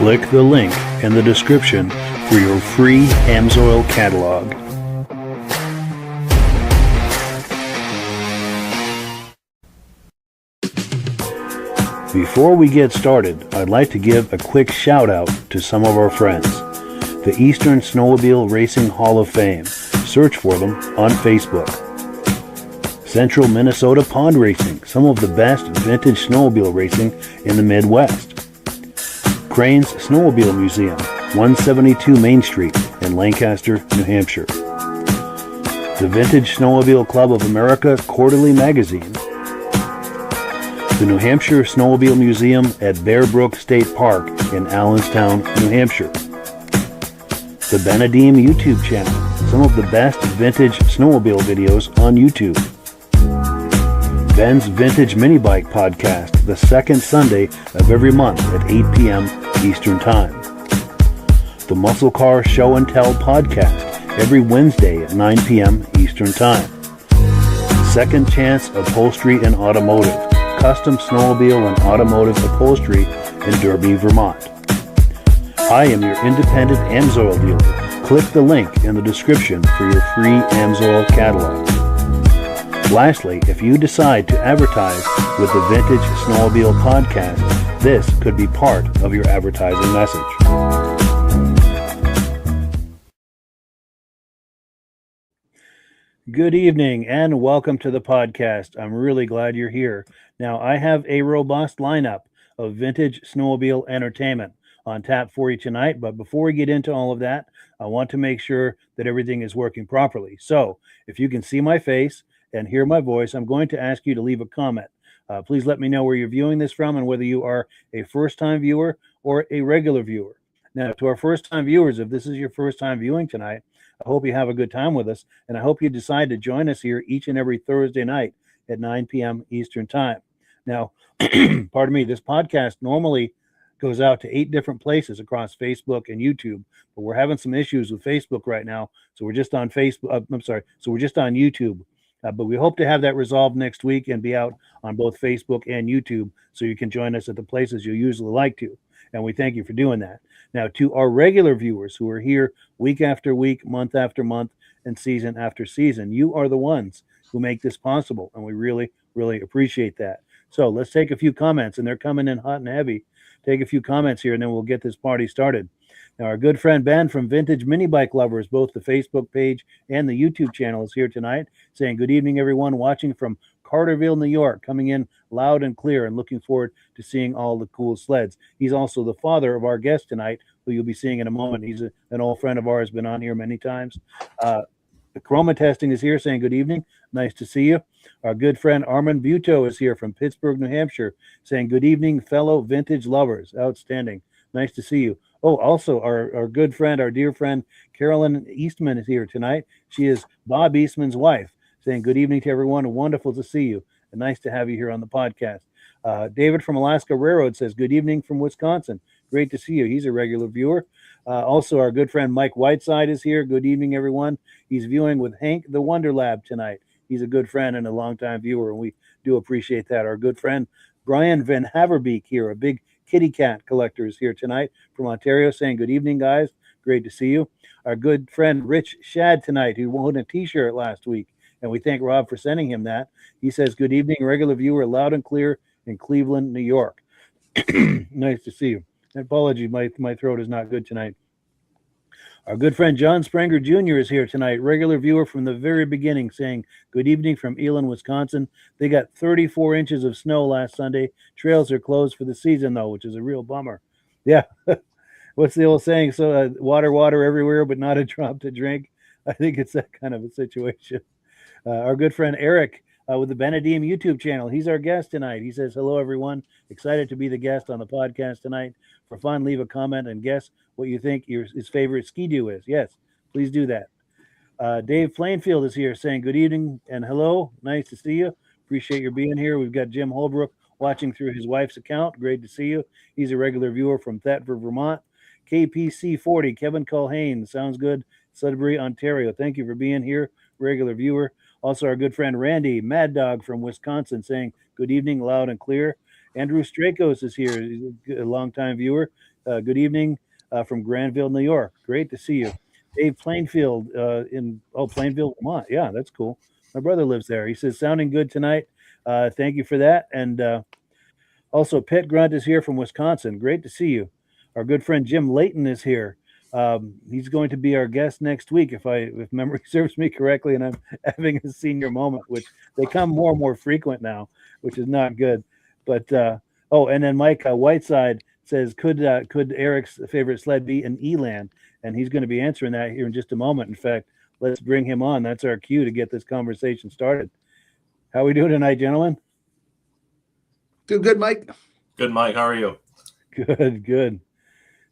Click the link in the description for your free Amsoil catalog. Before we get started, I'd like to give a quick shout out to some of our friends. The Eastern Snowmobile Racing Hall of Fame. Search for them on Facebook. Central Minnesota Pond Racing, some of the best vintage snowmobile racing in the Midwest. Crane's Snowmobile Museum, 172 Main Street in Lancaster, New Hampshire. The Vintage Snowmobile Club of America Quarterly Magazine. The New Hampshire Snowmobile Museum at Bear Brook State Park in Allenstown, New Hampshire. The Benedeem YouTube channel, some of the best vintage snowmobile videos on YouTube. Ben's Vintage Mini Bike Podcast, the second Sunday of every month at 8 p.m. Eastern Time. The Muscle Car Show and Tell Podcast, every Wednesday at 9 p.m. Eastern Time. Second Chance Upholstery and Automotive, custom snowmobile and automotive upholstery in Derby, Vermont. I am your independent Amsoil dealer. Click the link in the description for your free Amsoil catalog. Lastly, if you decide to advertise with the Vintage Snowmobile Podcast, this could be part of your advertising message. Good evening and welcome to the podcast. I'm really glad you're here. Now, I have a robust lineup of vintage snowmobile entertainment on tap for you tonight, but before we get into all of that, I want to make sure that everything is working properly. So, if you can see my face and hear my voice, I'm going to ask you to leave a comment. Please let me know where you're viewing this from and whether you are a first-time viewer or a regular viewer. Now, to our first-time viewers, if this is your first time viewing tonight, I hope you have a good time with us, and I hope you decide to join us here each and every Thursday night at 9 p.m. Eastern Time. Now, pardon me, this podcast normally goes out to 8 different places across Facebook and YouTube, but we're having some issues with Facebook right now, so we're just on Facebook. So we're just on YouTube. But we hope to have that resolved next week and be out on both Facebook and YouTube so you can join us at the places you usually like to. And we thank you for doing that. Now, to our regular viewers who are here week after week, month after month, and season after season, you are the ones who make this possible. And we really, really appreciate that. So let's take a few comments, and they're coming in hot and heavy. Take a few comments here, and then we'll get this party started. Now, our good friend Ben from Vintage Mini Bike Lovers, both the Facebook page and the YouTube channel, is here tonight, saying, good evening, everyone, watching from Carterville, New York, coming in loud and clear and looking forward to seeing all the cool sleds. He's also the father of our guest tonight, who you'll be seeing in a moment. He's an old friend of ours, been on here many times. The Chroma Testing is here, saying good evening. Nice to see you. Our good friend Armand Buto is here from Pittsburgh, New Hampshire, saying good evening, fellow vintage lovers. Outstanding. Nice to see you. Oh, also, our good friend, our dear friend, Carolyn Eastman is here tonight. She is Bob Eastman's wife, saying good evening to everyone. Wonderful to see you, and nice to have you here on the podcast. David from Alaska Railroad says good evening from Wisconsin. Great to see you. He's a regular viewer. Also, our good friend Mike Whiteside is here. Good evening, everyone. He's viewing with Hank the Wonder Lab tonight. He's a good friend and a longtime viewer, and we do appreciate that. Our good friend Brian Van Haverbeek here, a big kitty cat collector, is here tonight from Ontario, saying good evening, guys. Great to see you. Our good friend Rich Shad tonight, who won a t-shirt last week, and we thank Rob for sending him that. He says good evening, regular viewer, loud and clear in Cleveland, New York. Nice to see you. Apologies, my throat is not good tonight. Our good friend John Sprenger Jr. is here tonight, regular viewer from the very beginning, saying good evening from Elon, Wisconsin. They got 34 inches of snow last Sunday. Trails are closed for the season, though, which is a real bummer. Yeah. What's the old saying? So water everywhere, but not a drop to drink. I think it's that kind of a situation. Our good friend Eric with the Benedeem YouTube channel. He's our guest tonight. He says, hello, everyone. Excited to be the guest on the podcast tonight. For fun, leave a comment and guess what you think his favorite ski-doo is. Yes, please do that. Dave Plainfield is here saying good evening and hello. Nice to see you. Appreciate your being here. We've got Jim Holbrook watching through his wife's account. Great to see you. He's a regular viewer from Thetford, Vermont. KPC 40, Kevin Culhane. Sounds good. Sudbury, Ontario. Thank you for being here, regular viewer. Also, our good friend Randy Mad Dog from Wisconsin saying good evening, loud and clear. Andrew Strakos is here. He's a longtime viewer. Good evening from Granville, New York. Great to see you. Dave Plainfield Plainfield, Vermont. Yeah, that's cool. My brother lives there. He says, sounding good tonight. Thank you for that. And also, Pitt Grunt is here from Wisconsin. Great to see you. Our good friend Jim Layton is here. He's going to be our guest next week, if memory serves me correctly, and I'm having a senior moment, which they come more and more frequent now, which is not good. But and then Mike Whiteside says, could Eric's favorite sled be an Elan? And he's going to be answering that here in just a moment. In fact, let's bring him on. That's our cue to get this conversation started. How are we doing tonight, gentlemen? Doing good, Mike. Good, Mike. How are you? Good.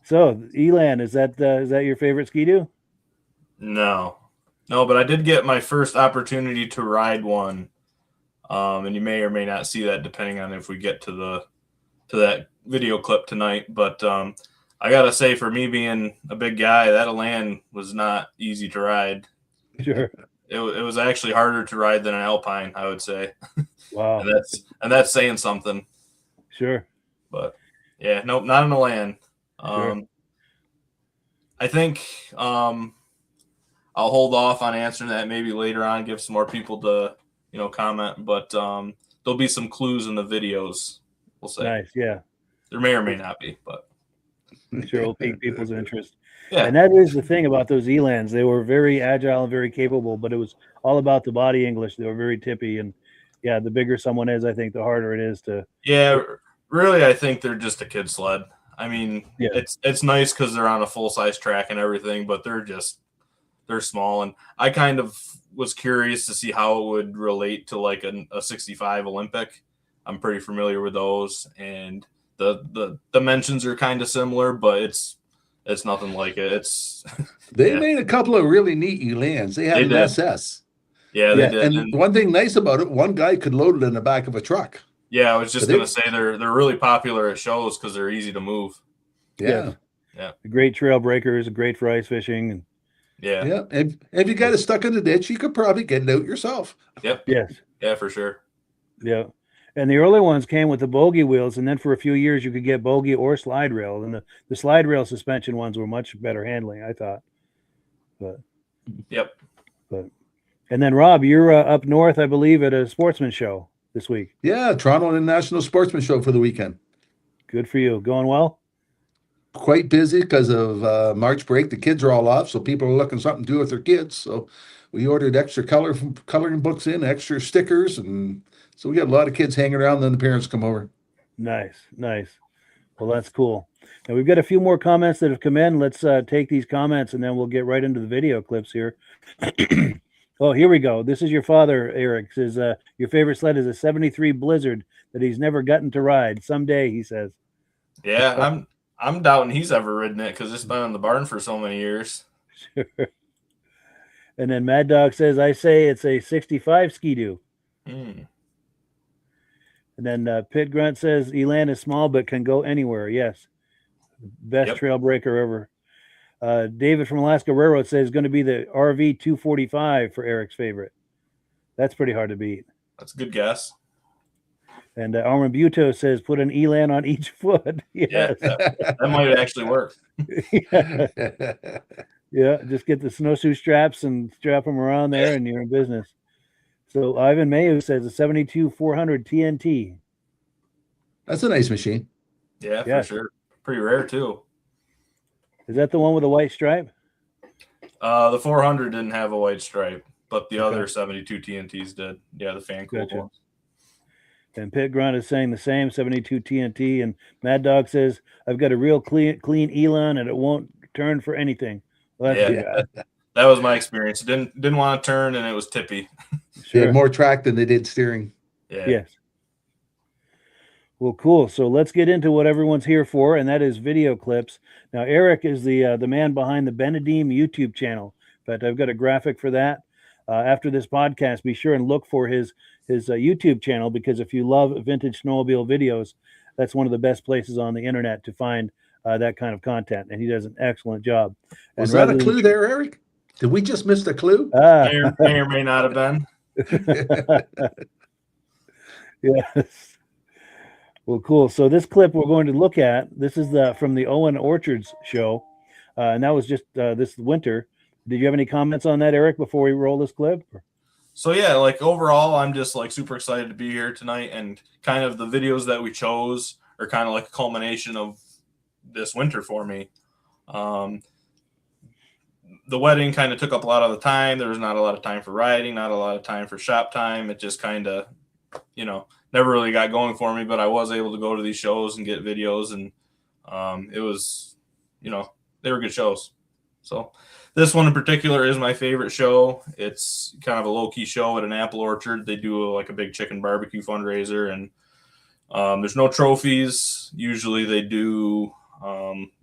So, Elan, is that your favorite Ski-Doo? No, but I did get my first opportunity to ride one, and you may or may not see that depending on if we get to that video clip tonight. But I gotta say, for me being a big guy, that Elan was not easy to ride. Sure. It was actually harder to ride than an Alpine, I would say. Wow. and that's saying something. Sure. But yeah, nope, not an Elan. Sure. I think I'll hold off on answering that maybe later on, give some more people to comment, but there'll be some clues in the videos, we'll say. Nice, yeah. There may or may not be, but sure will pique people's interest. Yeah. And that is the thing about those Elans. They were very agile and very capable, but it was all about the body English. They were very tippy, and yeah, the bigger someone is, I think the harder it is to. Yeah, really, I think they're just a kid sled. I mean, yeah. It's nice because they're on a full size track and everything, but they're small. And I kind of was curious to see how it would relate to like a 65 Olympic. I'm pretty familiar with those, and the dimensions are kind of similar, but it's nothing like it. They made a couple of really neat Elans. They had an SS. Yeah, they did. And one thing nice about it, one guy could load it in the back of a truck. Yeah, I was just going to say they're really popular at shows because they're easy to move. Yeah. Great trail breakers, great for ice fishing. And yeah. And if you got it stuck in the ditch, you could probably get it out yourself. Yep. Yes. Yeah, for sure. Yeah. And the early ones came with the bogey wheels, and then for a few years you could get bogey or slide rail. And the slide rail suspension ones were much better handling, I thought. And then Rob, you're up north, I believe, at a sportsman show this week. Yeah, Toronto International Sportsman Show for the weekend. Good for you. Going well? Quite busy because of March break. The kids are all off, so people are looking something to do with their kids. So we ordered extra coloring books in, extra stickers, and so we got a lot of kids hanging around, then the parents come over. Nice. Well, that's cool. Now, we've got a few more comments that have come in. Let's take these comments, and then we'll get right into the video clips here. Oh, here we go. This is your father, Eric. Says, your favorite sled is a 73 Blizzard that he's never gotten to ride. Someday, he says. Yeah, I'm doubting he's ever ridden it because it's been in the barn for so many years. Sure. And then Mad Dog says, I say it's a 65 Ski-Doo. And then Pit Grunt says, Elan is small but can go anywhere. Yes. Best trail breaker ever. David from Alaska Railroad says it's going to be the RV 245 for Eric's favorite. That's pretty hard to beat. That's a good guess. And Armin Buto says put an Elan on each foot. Yes. Yeah, that might actually work. Yeah, just get the snowshoe straps and strap them around there, and you're in business. So Ivan Mayu says a 72 400 TNT. That's a nice machine. Yeah, for sure. Pretty rare too. Is that the one with the white stripe? The 400 didn't have a white stripe, but the other 72 TNTs did. Yeah, the fan cooled ones. And Pit Grunt is saying the same, 72 TNT. And Mad Dog says, I've got a real clean Elan, and it won't turn for anything. Well, that was my experience. It didn't want to turn, and it was tippy. They had more track than they did steering. Yeah. Yes. Well, cool. So let's get into what everyone's here for, and that is video clips. Now, Eric is the man behind the Benedeem YouTube channel. In fact, I've got a graphic for that. After this podcast, be sure and look for his YouTube channel, because if you love vintage snowmobile videos, that's one of the best places on the internet to find that kind of content, and he does an excellent job. Was that a clue there, Eric? Did we just miss the clue? May or may not have been. Yes. Well, cool. So this clip we're going to look at, this is from the Owen Orchards show, and that was just this winter. Did you have any comments on that, Eric, before we roll this clip? So yeah, like overall, I'm just like super excited to be here tonight, and kind of the videos that we chose are kind of like a culmination of this winter for me. The wedding kind of took up a lot of the time. There was not a lot of time for riding, not a lot of time for shop time. It just kind of, never really got going for me, but I was able to go to these shows and get videos, and it was, they were good shows. So this one in particular is my favorite show. It's kind of a low-key show at an apple orchard. They do like a big chicken barbecue fundraiser, and there's no trophies. Usually they do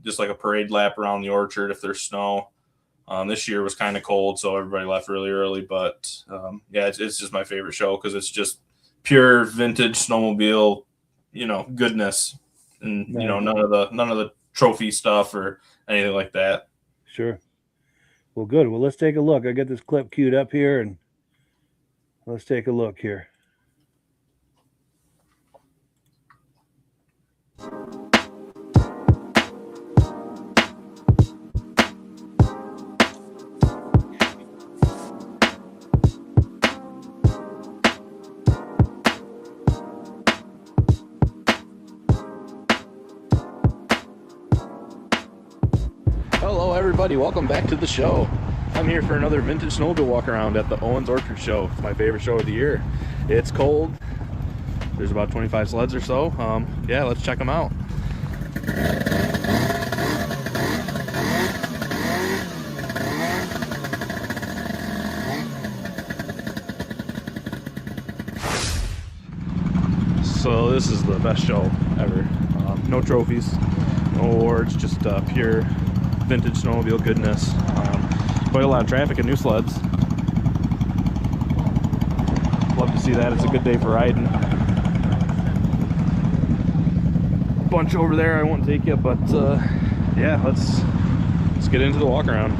just like a parade lap around the orchard if there's snow. This year was kind of cold, so everybody left really early. But it's just my favorite show because it's just pure vintage snowmobile, goodness, and none of the trophy stuff or anything like that. Sure. Well, good. Well, let's take a look. I got this clip queued up here, and let's take a look here. Hello everybody, welcome back to the show. I'm here for another vintage snowmobile walk around at the Owens Orchard show. It's my favorite show of the year. It's cold. There's about 25 sleds or so. Let's check them out. So this is the best show ever. No trophies, no awards, just pure vintage snowmobile goodness. Quite a lot of traffic and new sleds. Love to see that. It's a good day for riding. Bunch over there I won't take you, but let's get into the walk around.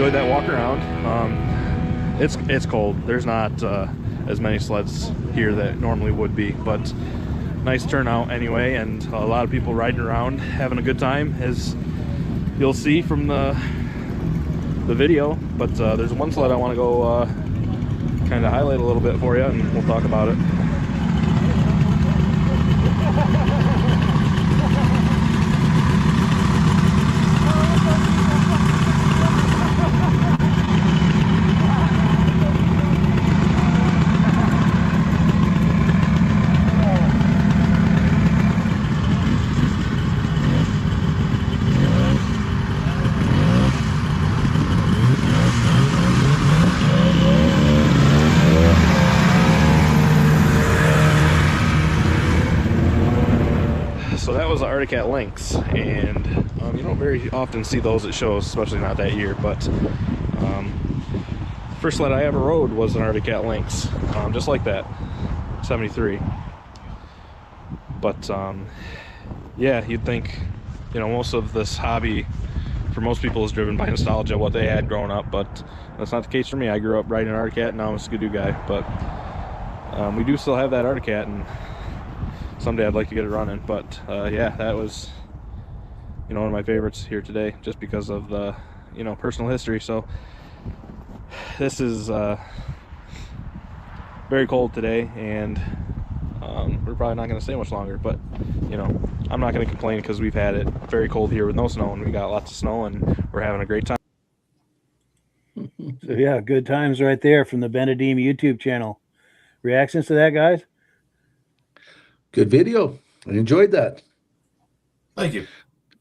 enjoyed that walk around. It's cold. There's not as many sleds here that normally would be, but nice turnout anyway, and a lot of people riding around having a good time, as you'll see from the video. But there's one sled I want to go kind of highlight a little bit for you, and we'll talk about it. So that was the Arctic Cat Lynx, and you don't very often see those at shows, especially not that year. But first sled I ever rode was an Arctic Cat Lynx, just like that, 73. But yeah, you'd think, most of this hobby for most people is driven by nostalgia, what they had growing up, but that's not the case for me. I grew up riding an Arctic Cat, and now I'm a Skidoo guy. But we do still have that Arctic Cat, and someday I'd like to get it running. But yeah, that was one of my favorites here today, just because of the personal history. So this is very cold today, and we're probably not going to stay much longer, but I'm not going to complain, because we've had it very cold here with no snow, and we got lots of snow, and we're having a great time. So yeah, good times right there from the Benedeem YouTube channel. Reactions to that, guys? Good video. I enjoyed that. Thank you.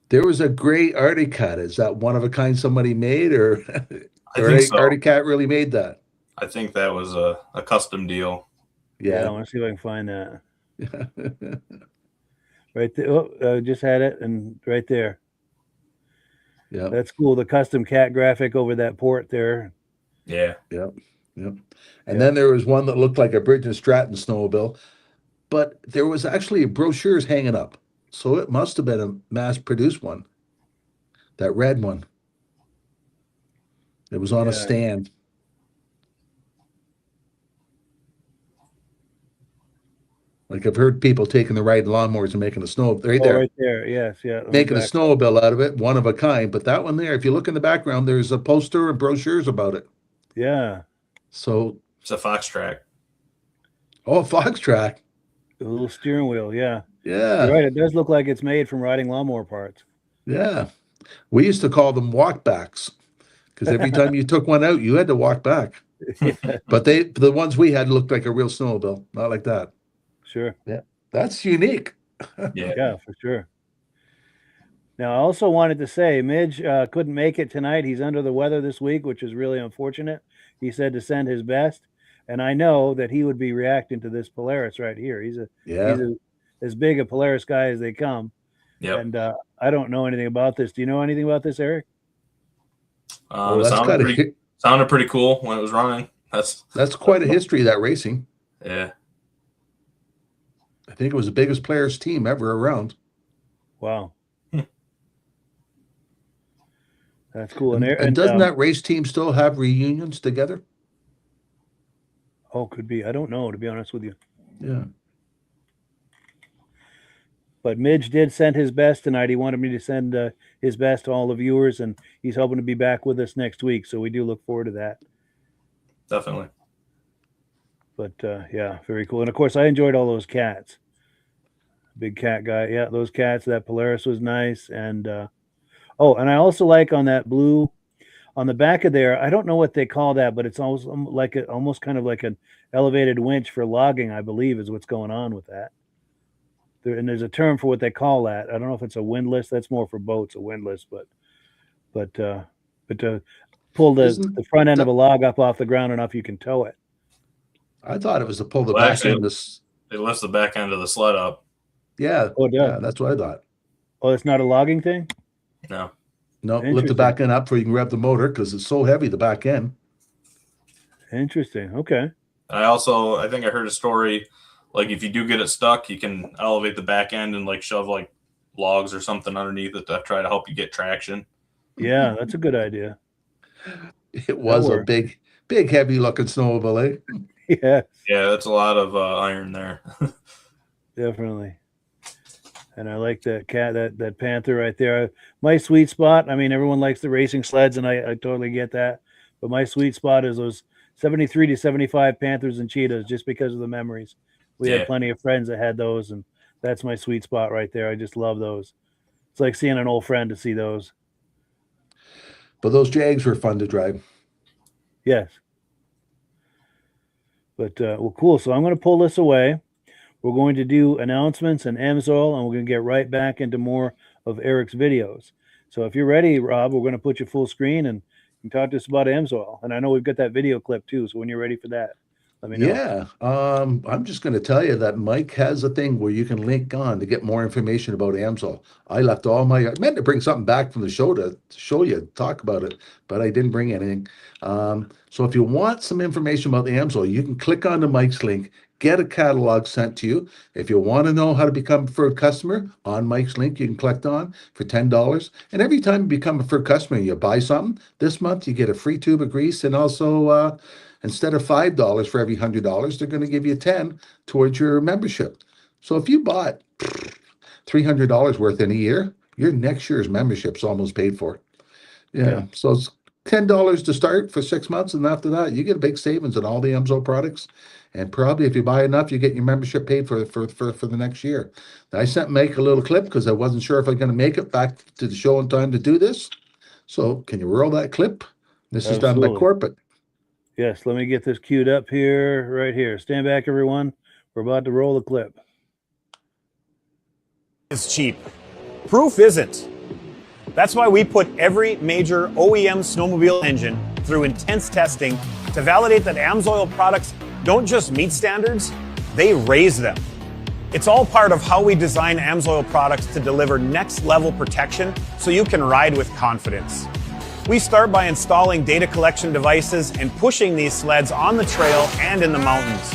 There was a gray Arctic Cat. Is that one of a kind somebody made, or I think so. Arctic Cat really made that? I think that was a custom deal. Yeah, I Yeah. want to see if I can find that. Right there. Oh, just had it, and right there. Yeah. That's cool. The custom cat graphic over that port there. Yeah. Yep. And then there was one that looked like a Bridge and Stratton snowmobile, but there was actually brochures hanging up. So it must have been a mass-produced one. That red one. It was on a Yeah. stand. Like, I've heard people taking the riding lawnmowers and making a snow right Oh, there, right there. Yes, yeah. making a Back. snowmobile out of it, one of a kind. But that one there, if you look in the background, there's a poster and brochures about it. Yeah, So, It's a Fox track. oh, Fox track. the little steering wheel. Yeah, Yeah. you're right. It does look like it's made from riding lawnmower parts. Yeah. We used to call them walkbacks, because every time you took one out, you had to walk back. But the ones we had looked like a real snowmobile, not like that. Sure. That's unique. Yeah. Yeah, for sure. Now, I also wanted to say, Midge couldn't make it tonight. He's under the weather this week, which is really unfortunate. He said to send his best, and I know that he would be reacting to this Polaris right here. He's as big a Polaris guy as they come. Yep. And I don't know anything about this. Do you know anything about this, Eric? Well, It sounded pretty cool when it was running. that's quite a history, that racing. Yeah. I think it was the biggest players team ever around. Wow. That's cool. And doesn't that race team still have reunions together? Oh, could be. I don't know, to be honest with you. Yeah. But Midge did send his best tonight. He wanted me to send his best to all the viewers, and he's hoping to be back with us next week. So we do look forward to that. Definitely. But yeah, very cool. And of course, I enjoyed all those cats. Big cat guy. Yeah, those cats. That Polaris was nice. And oh, and I also like on that blue, on the back of there, I don't know what they call that, but it's almost like almost kind of like an elevated winch for logging, I believe, is what's going on with that. And there's a term for what they call that. I don't know if it's a windlass. That's more for boats, a windlass. But to pull the front end of a log up off the ground enough you can tow it. I thought it was to pull the Well, back actually, end. This, It lifts the back end of the sled up. yeah. Oh, it does. Yeah, that's what I thought. Oh, it's not a logging thing? No. No, lift the Interesting. back end up before you can grab the motor, because it's so heavy, the back end. Interesting. Okay. I think I heard a story, like if you do get it stuck, you can elevate the back end and like shove like logs or something underneath it to try to help you get traction. Yeah, that's a good idea. It was a worked. big, heavy looking snowmobile, eh? Yeah, Yeah, that's a lot of iron there. definitely. And I like that that Panther right there. My sweet spot. I mean, everyone likes the racing sleds, and I totally get that. But my sweet spot is those 73 to 75 Panthers and Cheetahs, just because of the memories. We had Yeah. plenty of friends that had those, and that's my sweet spot right there. I just love those. It's like seeing an old friend to see those. But those Jags were fun to drive. Yes. But well, cool. So I'm going to pull this away. We're going to do announcements and AMSOIL, and we're going to get right back into more of Eric's videos. So if you're ready, Rob, we're going to put you full screen and you can talk to us about AMSOIL. And I know we've got that video clip too. So when you're ready for that, let me know. Yeah. I'm just going to tell you that Mike has a thing where you can link on to get more information about AMSOIL. I left I meant to bring something back from the show to show you, talk about it, but I didn't bring anything. So if you want some information about the AMSOIL, you can click on the Mike's link, get a catalog sent to you. If you want to know how to become a preferred customer, on Mike's link, you can click on for $10. And every time you become a preferred customer, you buy something. This month, you get a free tube of grease, and also instead of $5 for every $100, they're going to give you 10 towards your membership. So if you bought $300 worth in a year, your next year's membership's almost paid for. Yeah. So it's $10 to start for 6 months, and after that, you get a big savings on all the AMSOIL products. And probably if you buy enough, you get your membership paid for the next year. I sent Mike a little clip because I wasn't sure if I'm going to make it back to the show in time to do this. So can you roll that clip? This is done by Absolutely. corporate. Yes, let me get this queued up here, right here. Stand back, everyone. We're about to roll the clip. Is cheap. Proof isn't. That's why we put every major OEM snowmobile engine through intense testing to validate that AMSOIL products don't just meet standards, they raise them. It's all part of how we design AMSOIL products to deliver next level protection so you can ride with confidence. We start by installing data collection devices and pushing these sleds on the trail and in the mountains.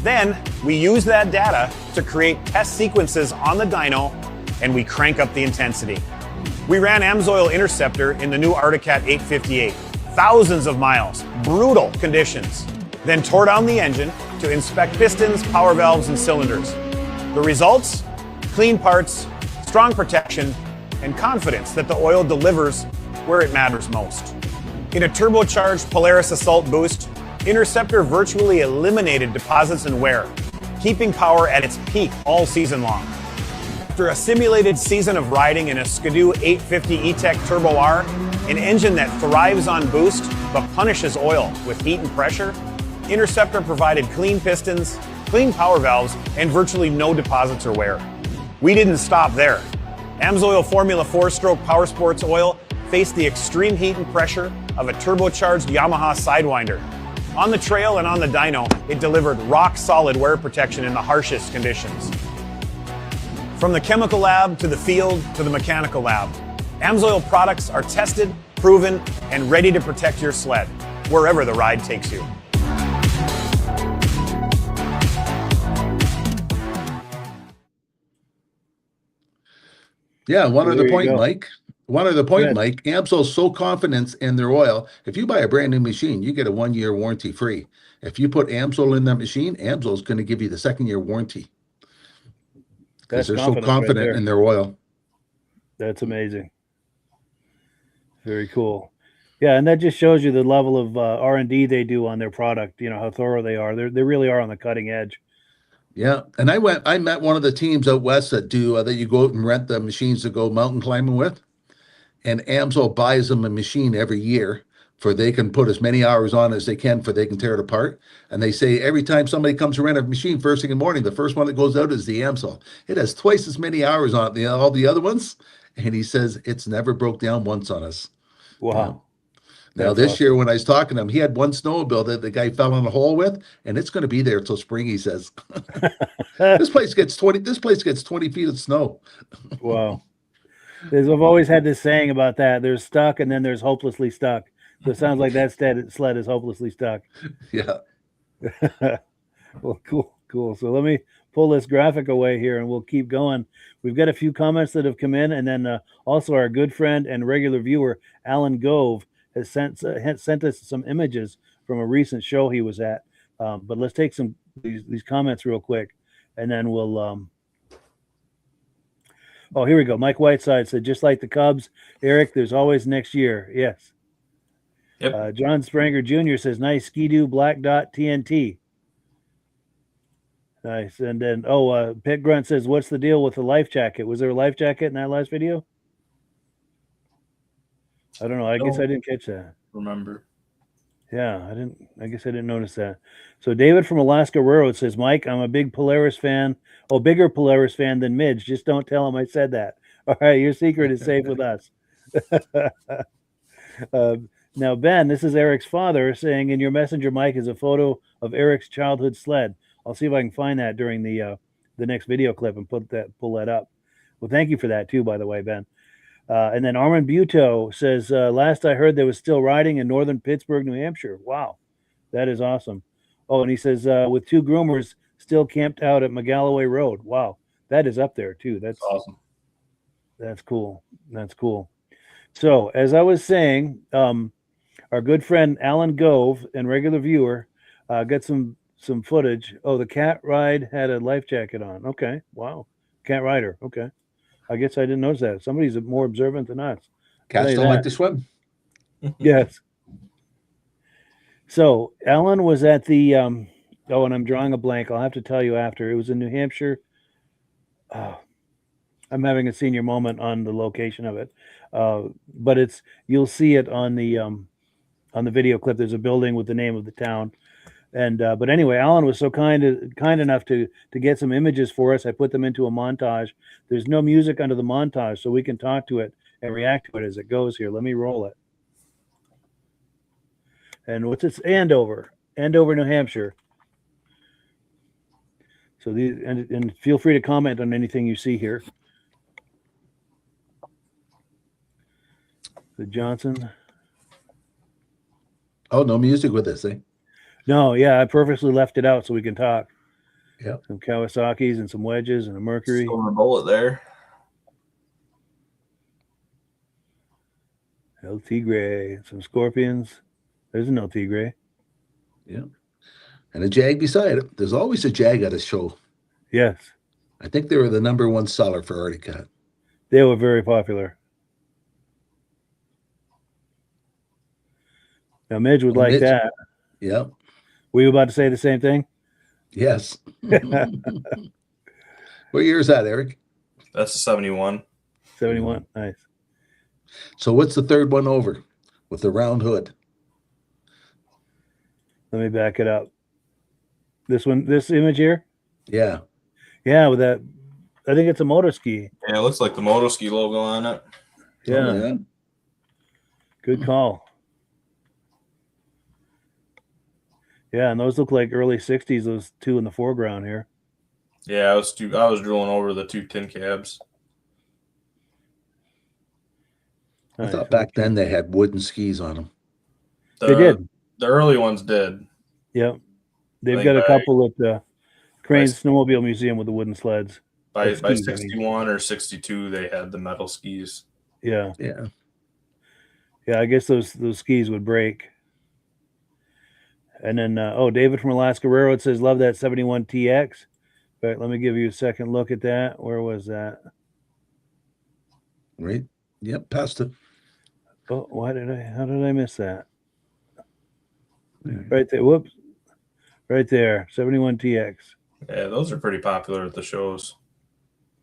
Then we use that data to create test sequences on the dyno, and we crank up the intensity. We ran AMSOIL Interceptor in the new Arctic 858, thousands of miles, brutal conditions. Then tore down the engine to inspect pistons, power valves, and cylinders. The results? Clean parts, strong protection, and confidence that the oil delivers where it matters most. In a turbocharged Polaris Assault Boost, Interceptor virtually eliminated deposits and wear, keeping power at its peak all season long. After a simulated season of riding in a Skidoo 850 E-Tech Turbo R, an engine that thrives on boost but punishes oil with heat and pressure, Interceptor provided clean pistons, clean power valves, and virtually no deposits or wear. We didn't stop there. AMSOIL Formula 4-stroke Power Sports oil faced the extreme heat and pressure of a turbocharged Yamaha Sidewinder. On the trail and on the dyno, it delivered rock-solid wear protection in the harshest conditions. From the chemical lab to the field to the mechanical lab, AMSOIL products are tested, proven, and ready to protect your sled, wherever the ride takes you. Yeah, one Well, other there you point, go. Mike. One other point, Yes. Mike. AMSOIL's so confident in their oil. If you buy a brand new machine, you get a 1-year warranty free. If you put AMSOIL in that machine, AMSOIL's going to give you the 2nd-year warranty because That's they're so confidence right confident there. in their oil. That's amazing. Very cool. Yeah, and that just shows you the level of R&D they do on their product. You know how thorough they are. They really are on the cutting edge. Yeah, and I met one of the teams out west that do that you go out and rent the machines to go mountain climbing with, and AMSOIL buys them a machine every year for they can put as many hours on as they can for they can tear it apart. And they say every time somebody comes to rent a machine first thing in the morning, the first one that goes out is the AMSOIL. It has twice as many hours on it than all the other ones, and he says it's never broke down once on us. Wow. Now, That's this awesome. year when I was talking to him, he had one snowmobile that the guy fell in a hole with, and it's going to be there till spring, he says. This place gets 20 feet of snow. Wow. I've always had this saying about that. There's stuck and then there's hopelessly stuck. So it sounds like that sled is hopelessly stuck. Yeah. Well, cool. So let me pull this graphic away here and we'll keep going. We've got a few comments that have come in, and then also our good friend and regular viewer, Alan Gove, has sent us some images from a recent show he was at. But let's take some these comments real quick, and then we'll. Oh, here we go. Mike Whiteside said, just like the Cubs, Eric, there's always next year. Yes. Yep. John Spranger Jr. says, nice Ski-Doo Black Dot TNT. Nice. And then, Pit Grunt says, what's the deal with the life jacket? Was there a life jacket in that last video? I don't know. I guess I didn't catch that. Remember. Yeah, I guess I didn't notice that. So David from Alaska Railroad says, Mike, I'm a big Polaris fan. Oh, bigger Polaris fan than Midge. Just don't tell him I said that. All right, your secret is safe with us. Now, Ben, this is Eric's father saying, in your messenger, Mike, is a photo of Eric's childhood sled. I'll see if I can find that during the next video clip and pull that up. Well, thank you for that too, by the way, Ben. And then Armin Buto says, last I heard there was still riding in northern Pittsburgh, New Hampshire. Wow, that is awesome. Oh, and he says, with 2 groomers still camped out at McGalloway Road. Wow, that is up there too. That's awesome. That's cool. That's cool. So, as I was saying, our good friend Alan Gove and regular viewer got some footage. Oh, the cat ride had a life jacket on. Okay, wow, cat rider. Okay. I guess I didn't notice that. Somebody's more observant than us. Cats don't like to swim. Yes. So Alan was at the and I'm drawing a blank. I'll have to tell you after. It was in New Hampshire. I'm having a senior moment on the location of it, but you'll see it on the video clip. There's a building with the name of the town. And but anyway, Alan was so kind enough to get some images for us. I put them into a montage. There's no music under the montage, so we can talk to it and react to it as it goes here. Let me roll it. And what's it? Andover, New Hampshire. So and feel free to comment on anything you see here. The Johnson. Oh, no music with this, eh? No, yeah, I purposely left it out so we can talk. Yeah. Some Kawasaki's and some wedges and a Mercury. Silver bullet there. LT Gray, some Scorpions. There's an LT Gray. Yeah. And a Jag beside it. There's always a Jag at a show. Yes. I think they were the #1 seller for Arctic Cat. They were very popular. Now, Midge would like that. Yeah. Were you about to say the same thing? Yes. What year is that, Eric? That's a 71. 71. Nice. So what's the third one over with the round hood? Let me back it up. This image here? Yeah. Yeah, with that. I think it's a motor ski. Yeah, it looks like the Motoski logo on it. Yeah. Oh, yeah. Good call. Yeah, and those look like early 60s, those 2 in the foreground here. Yeah, I was drilling over the 2 tin cabs. I thought back then they had wooden skis on them. They did. The early ones did. Yep. They've Like got a couple at the Crane Snowmobile Museum with the wooden sleds. By skis, 61 or 62, they had the metal skis. Yeah. Yeah. Yeah, I guess those skis would break. And then, David from Alaska Railroad says, love that 71 TX. But let me give you a second look at that. Where was that? Right. Yep. Past it. Oh, how did I miss that? Right there. Whoops. Right there. 71 TX. Yeah, those are pretty popular at the shows.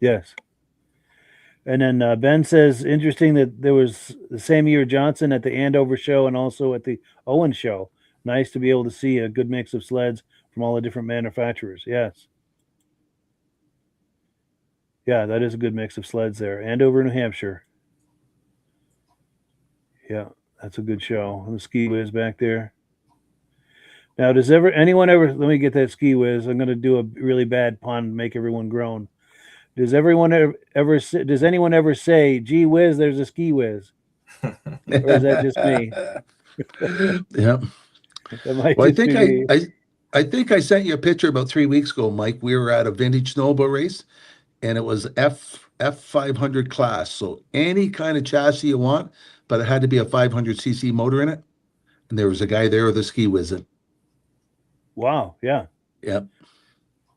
Yes. And then Ben says, interesting that there was the same year Johnson at the Andover show and also at the Owen show. Nice to be able to see a good mix of sleds from all the different manufacturers. Yes. Yeah, that is a good mix of sleds there. Andover, New Hampshire. Yeah, that's a good show. And the Ski Whiz back there. Now, does anyone ever, let me get that Ski Whiz. I'm going to do a really bad pun, make everyone groan. Does anyone ever say, gee whiz, there's a Ski Whiz? Or is that just me? Yeah. Well, I think I sent you a picture about 3 weeks ago, Mike. We were at a vintage snowmobile race, and it was F500 class. So any kind of chassis you want, but it had to be a 500cc motor in it. And there was a guy there with a ski whiz. Wow. Yeah. Yep.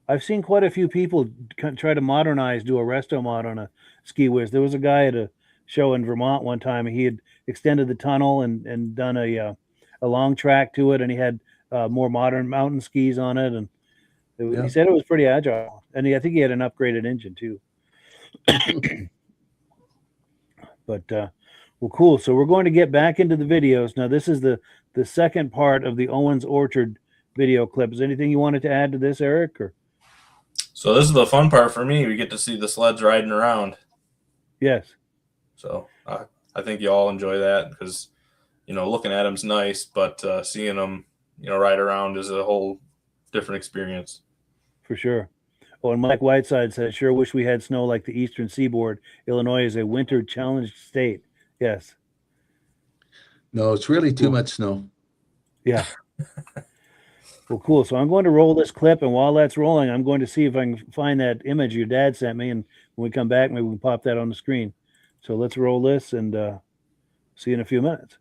I've seen quite a few people try to modernize, do a resto mod on a ski whiz. There was a guy at a show in Vermont one time. He had extended the tunnel and done a long track to it, and he had more modern mountain skis on it. And he said it was pretty agile. And I think he had an upgraded engine too. But well, cool. So we're going to get back into the videos now. This is the second part of the Owens Orchard video clip. Is there anything you wanted to add to this, Eric? Or So this is the fun part for me. We get to see the sleds riding around. yes. So I think you all enjoy that because, looking at them's nice, but seeing them, ride around is a whole different experience. For sure. Oh, and Mike Whiteside says, sure wish we had snow like the Eastern Seaboard. Illinois is a winter challenged state. Yes. No, it's really too much snow. Yeah. Well, cool. So I'm going to roll this clip, and while that's rolling, I'm going to see if I can find that image your dad sent me, and when we come back, maybe we can pop that on the screen. So let's roll this, and see you in a few minutes.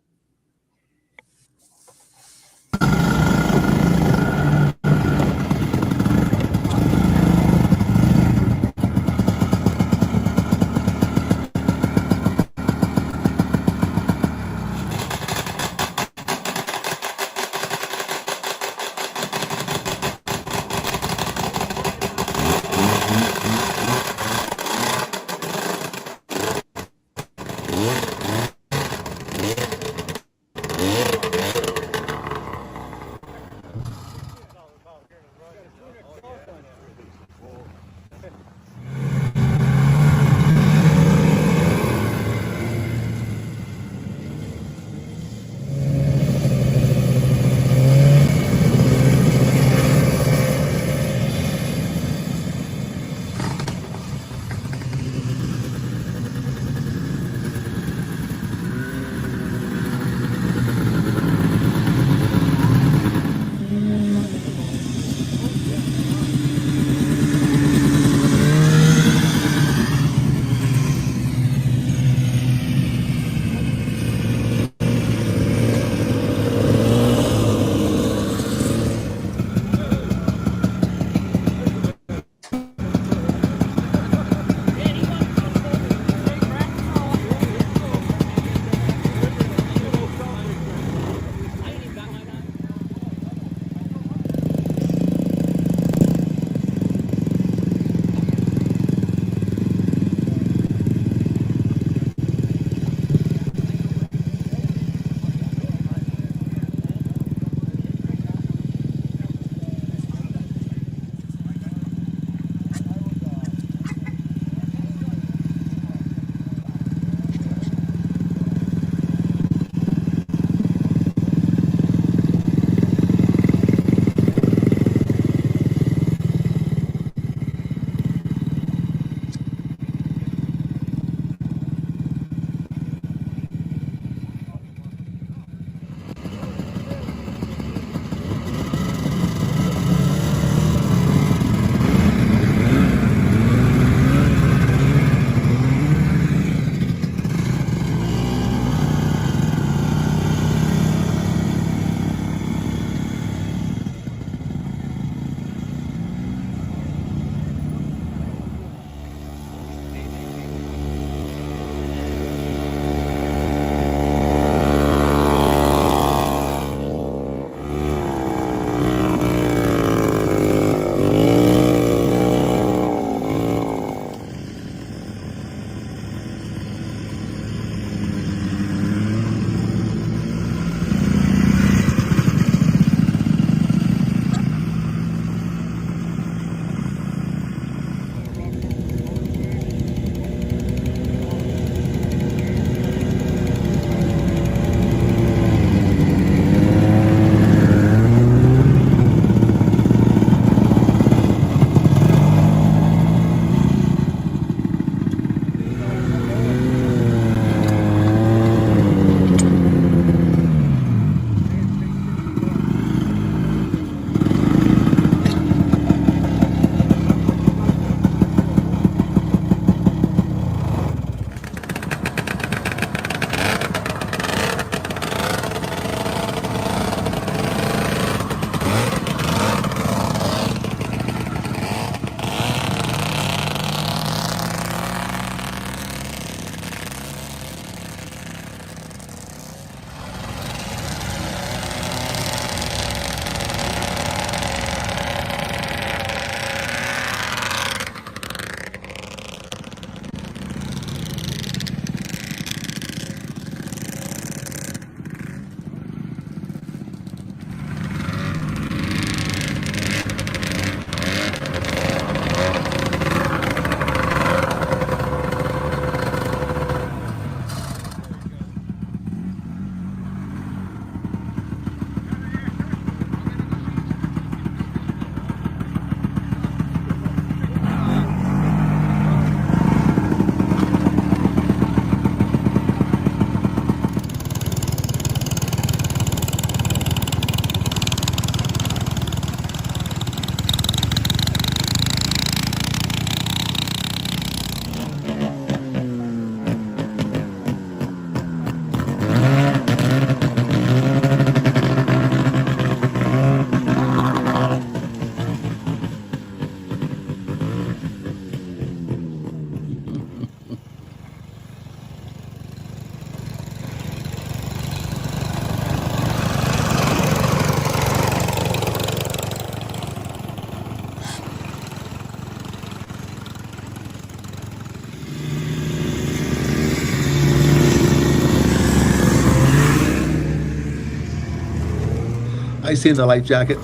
I seen the life jacket.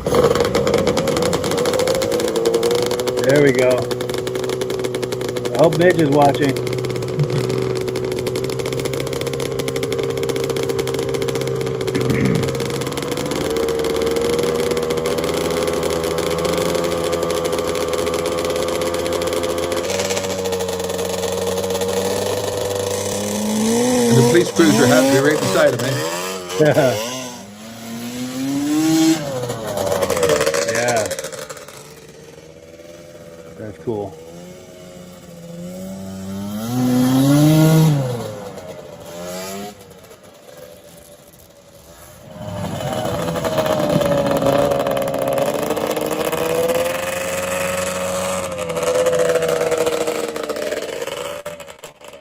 There we go. I hope Mitch is watching. And the police cruiser had to be right beside him, eh? Yeah. That's cool.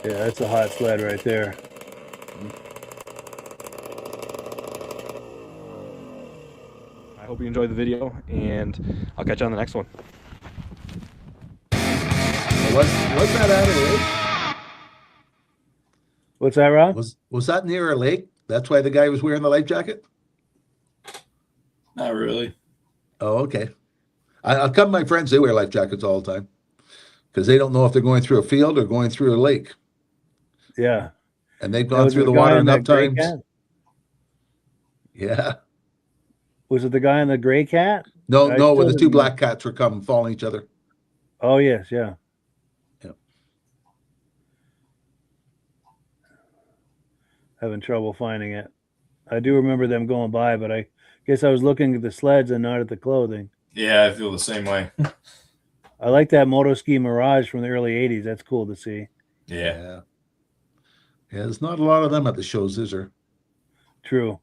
Yeah, that's a hot sled right there. I hope you enjoyed the video, and I'll catch you on the next one. Was that out of the lake? What's that, Rob? Was that near a lake? That's why the guy was wearing the life jacket? Not really. Oh, okay. I come my friends, they wear life jackets all the time because they don't know if they're going through a field or going through a lake. Yeah. And they've That gone was through the guy water in that enough gray times. cat? Yeah. Was it the guy in the gray cat? No, I no, when still the two didn't- black cats were coming, following each other. Oh, yes, yeah. Yep. Having trouble finding it. I do remember them going by, but I guess I was looking at the sleds and not at the clothing. Yeah, I feel the same way. I like that Moto Ski Mirage from the early 80s. That's cool to see. Yeah. Yeah, there's not a lot of them at the shows, is there? True.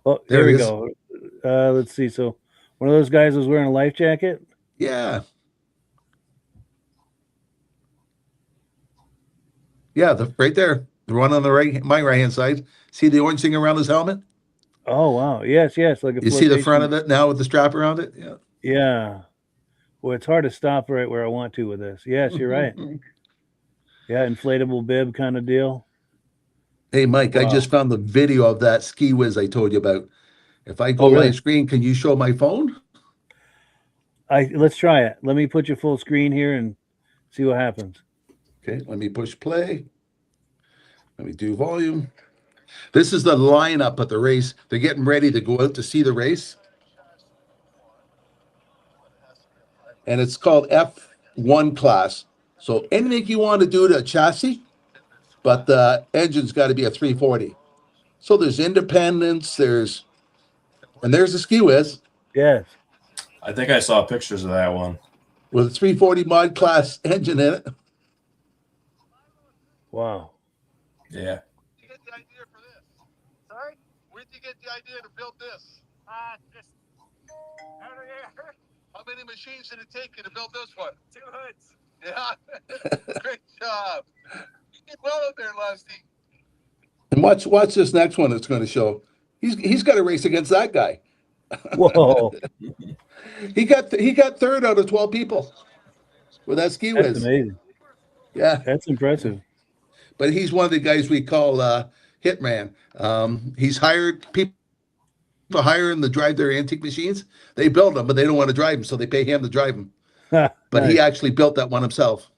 Oh, There there we he is. go. Let's see. So one of those guys was wearing a life jacket? Yeah. Yeah, right there. The one on the right, my right-hand side. See the orange thing around his helmet? Oh, wow. Yes, yes. Like a You see the front flotation. of it now with the strap around it? Yeah. Yeah. Well, it's hard to stop right where I want to with this. Yes, you're right. Yeah, inflatable bib kind of deal. Hey, Mike, I Wow. just found the video of that ski whiz I told you about. If I go Oh, really? live screen, can you show my phone? Let's try it. Let me put you full screen here and see what happens. Okay, let me push play. Let me do volume. This is the lineup at the race. They're getting ready to go out to see the race. And it's called F1 class. So anything you want to do to a chassis, but the engine's got to be a 340. So there's independence, and there's the ski whiz Yes. I think I saw pictures of that one. with a 340 mod class engine in it. Wow. Yeah. You get the idea for this? Sorry? Where did you get the idea to build this? Just out of here. How many machines did it take you to build this one? 2 hoods. Yeah. Great job. You did well out there, Lusty. And watch this next one. It's going to show. He's got to race against that guy. Whoa. He got third out of 12 people with that ski That's whiz. amazing. Yeah, That's impressive. but he's one of the guys we call hitman. He's hired people to hire him to drive their antique machines. They build them, but they don't want to drive them, so they pay him to drive them. But Nice. he actually built that one himself.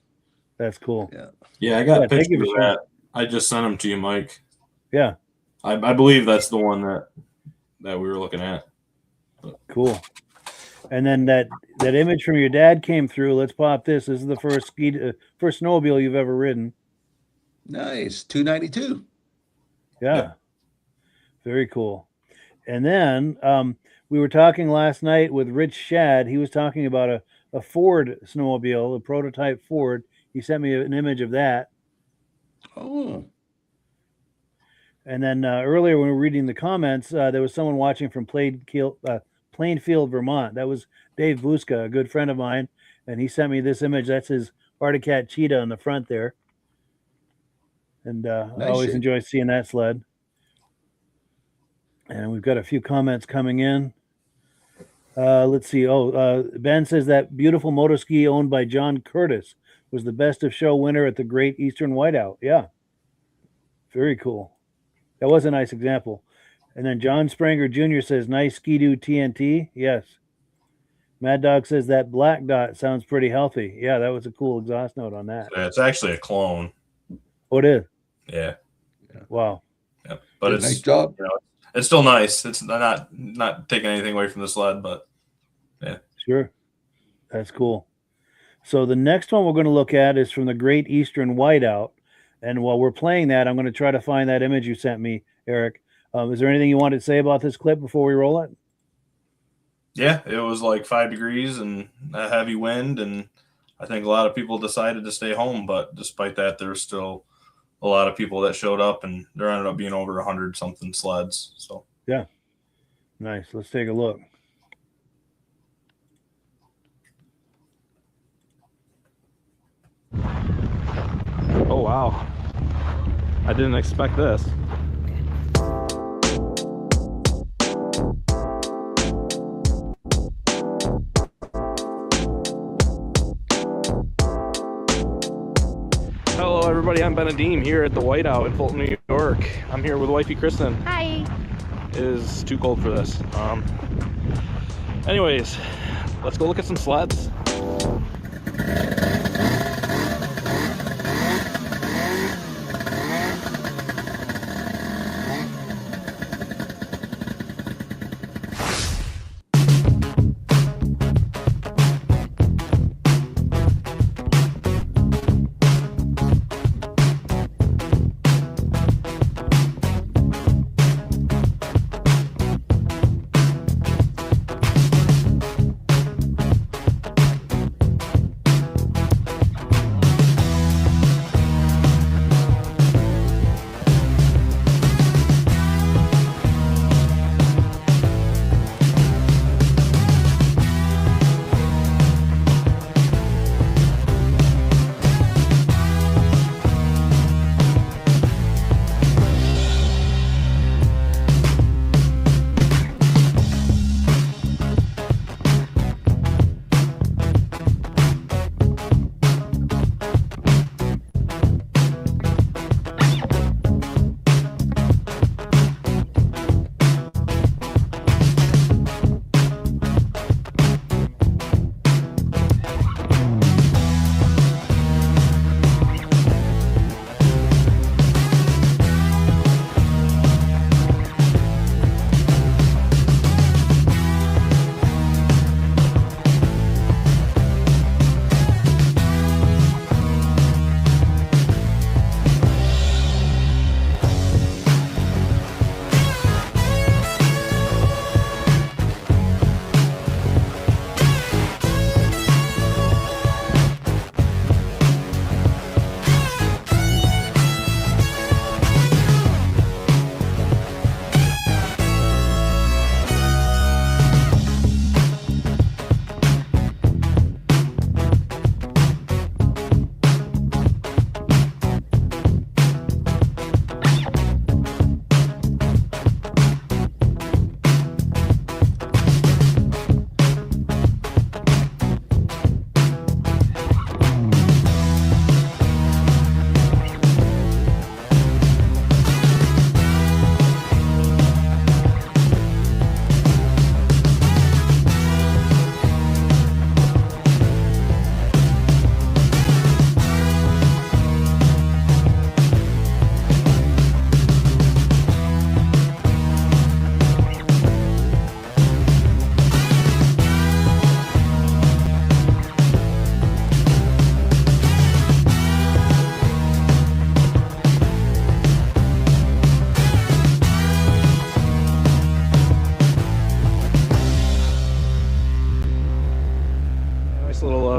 That's cool. Yeah. Yeah, I got Yeah, thank you pictures for of that. I just sent them to you, Mike. Yeah. I believe that's the one that we were looking at. Cool. And then that image from your dad came through. Let's pop this. This is the first first snowmobile you've ever ridden. Nice. 292. Yeah. Yeah. Very cool. And then we were talking last night with Rich Shad. He was talking about a Ford snowmobile, a prototype Ford. He sent me an image of that. Oh, And then earlier when we were reading the comments, there was someone watching from Plainfield, Vermont. That was Dave Buska, a good friend of mine. And he sent me this image. That's his Arctic Cat Cheetah on the front there. And I Nice always shape. enjoy seeing that sled. And we've got a few comments coming in. Let's see. Ben says that beautiful moto ski owned by John Curtis was the best of show winner at the Great Eastern Whiteout. Yeah. Very cool. That was a nice example. And then John Spranger Jr. says, nice Ski-Doo TNT. Yes. Mad Dog says that black dot sounds pretty healthy. Yeah, that was a cool exhaust note on that. Yeah, it's actually a clone. Oh, it is? Yeah. Wow. Yeah. But it's nice job. You know, it's still nice. It's not taking anything away from the sled, but yeah. Sure. That's cool. So the next one we're going to look at is from the Great Eastern Whiteout. And while we're playing that, I'm going to try to find that image you sent me, Eric. Is there anything you wanted to say about this clip before we roll it? Yeah, it was like 5 degrees and a heavy wind, and I think a lot of people decided to stay home. But despite that, there's still a lot of people that showed up, and there ended up being over 100-something sleds. So yeah, nice. Let's take a look. Oh, wow. I didn't expect this. Hello, everybody. I'm Benedeem here at the Whiteout in Fulton, New York. I'm here with wifey Kristen. Hi. It is too cold for this. Anyways, let's go look at some sleds.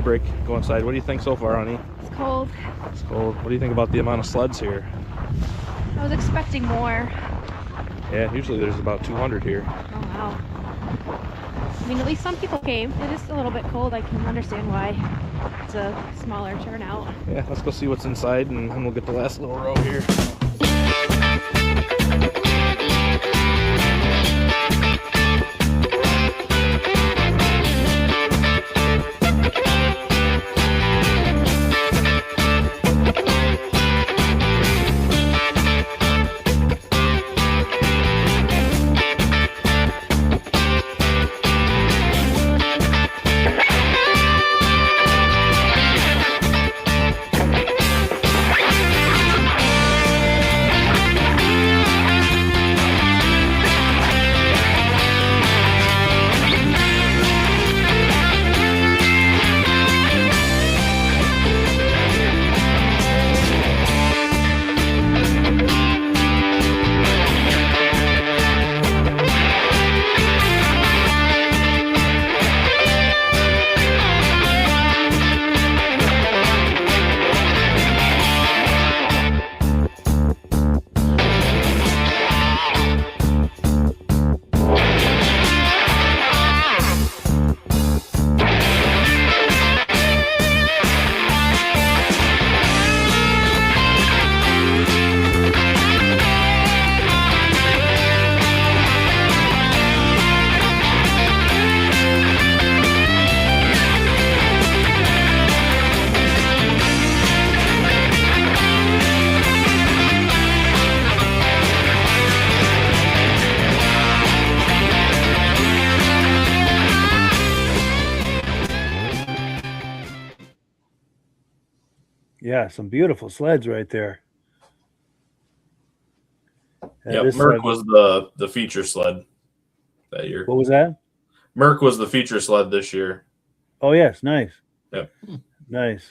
Break, go inside. What do you think so far, honey? It's cold. It's cold. What do you think about the amount of sleds here? I was expecting more. Yeah, usually there's about 200 here. Oh, wow. I mean, at least some people came. It is a little bit cold. I can understand why it's a smaller turnout. Yeah, let's go see what's inside, and then we'll get the last little row here. Yeah, some beautiful sleds right there. And Yeah, this Merc sled- was the feature sled that year. What was that? Merc was the feature sled this year. Oh yes, nice. Yep. Nice.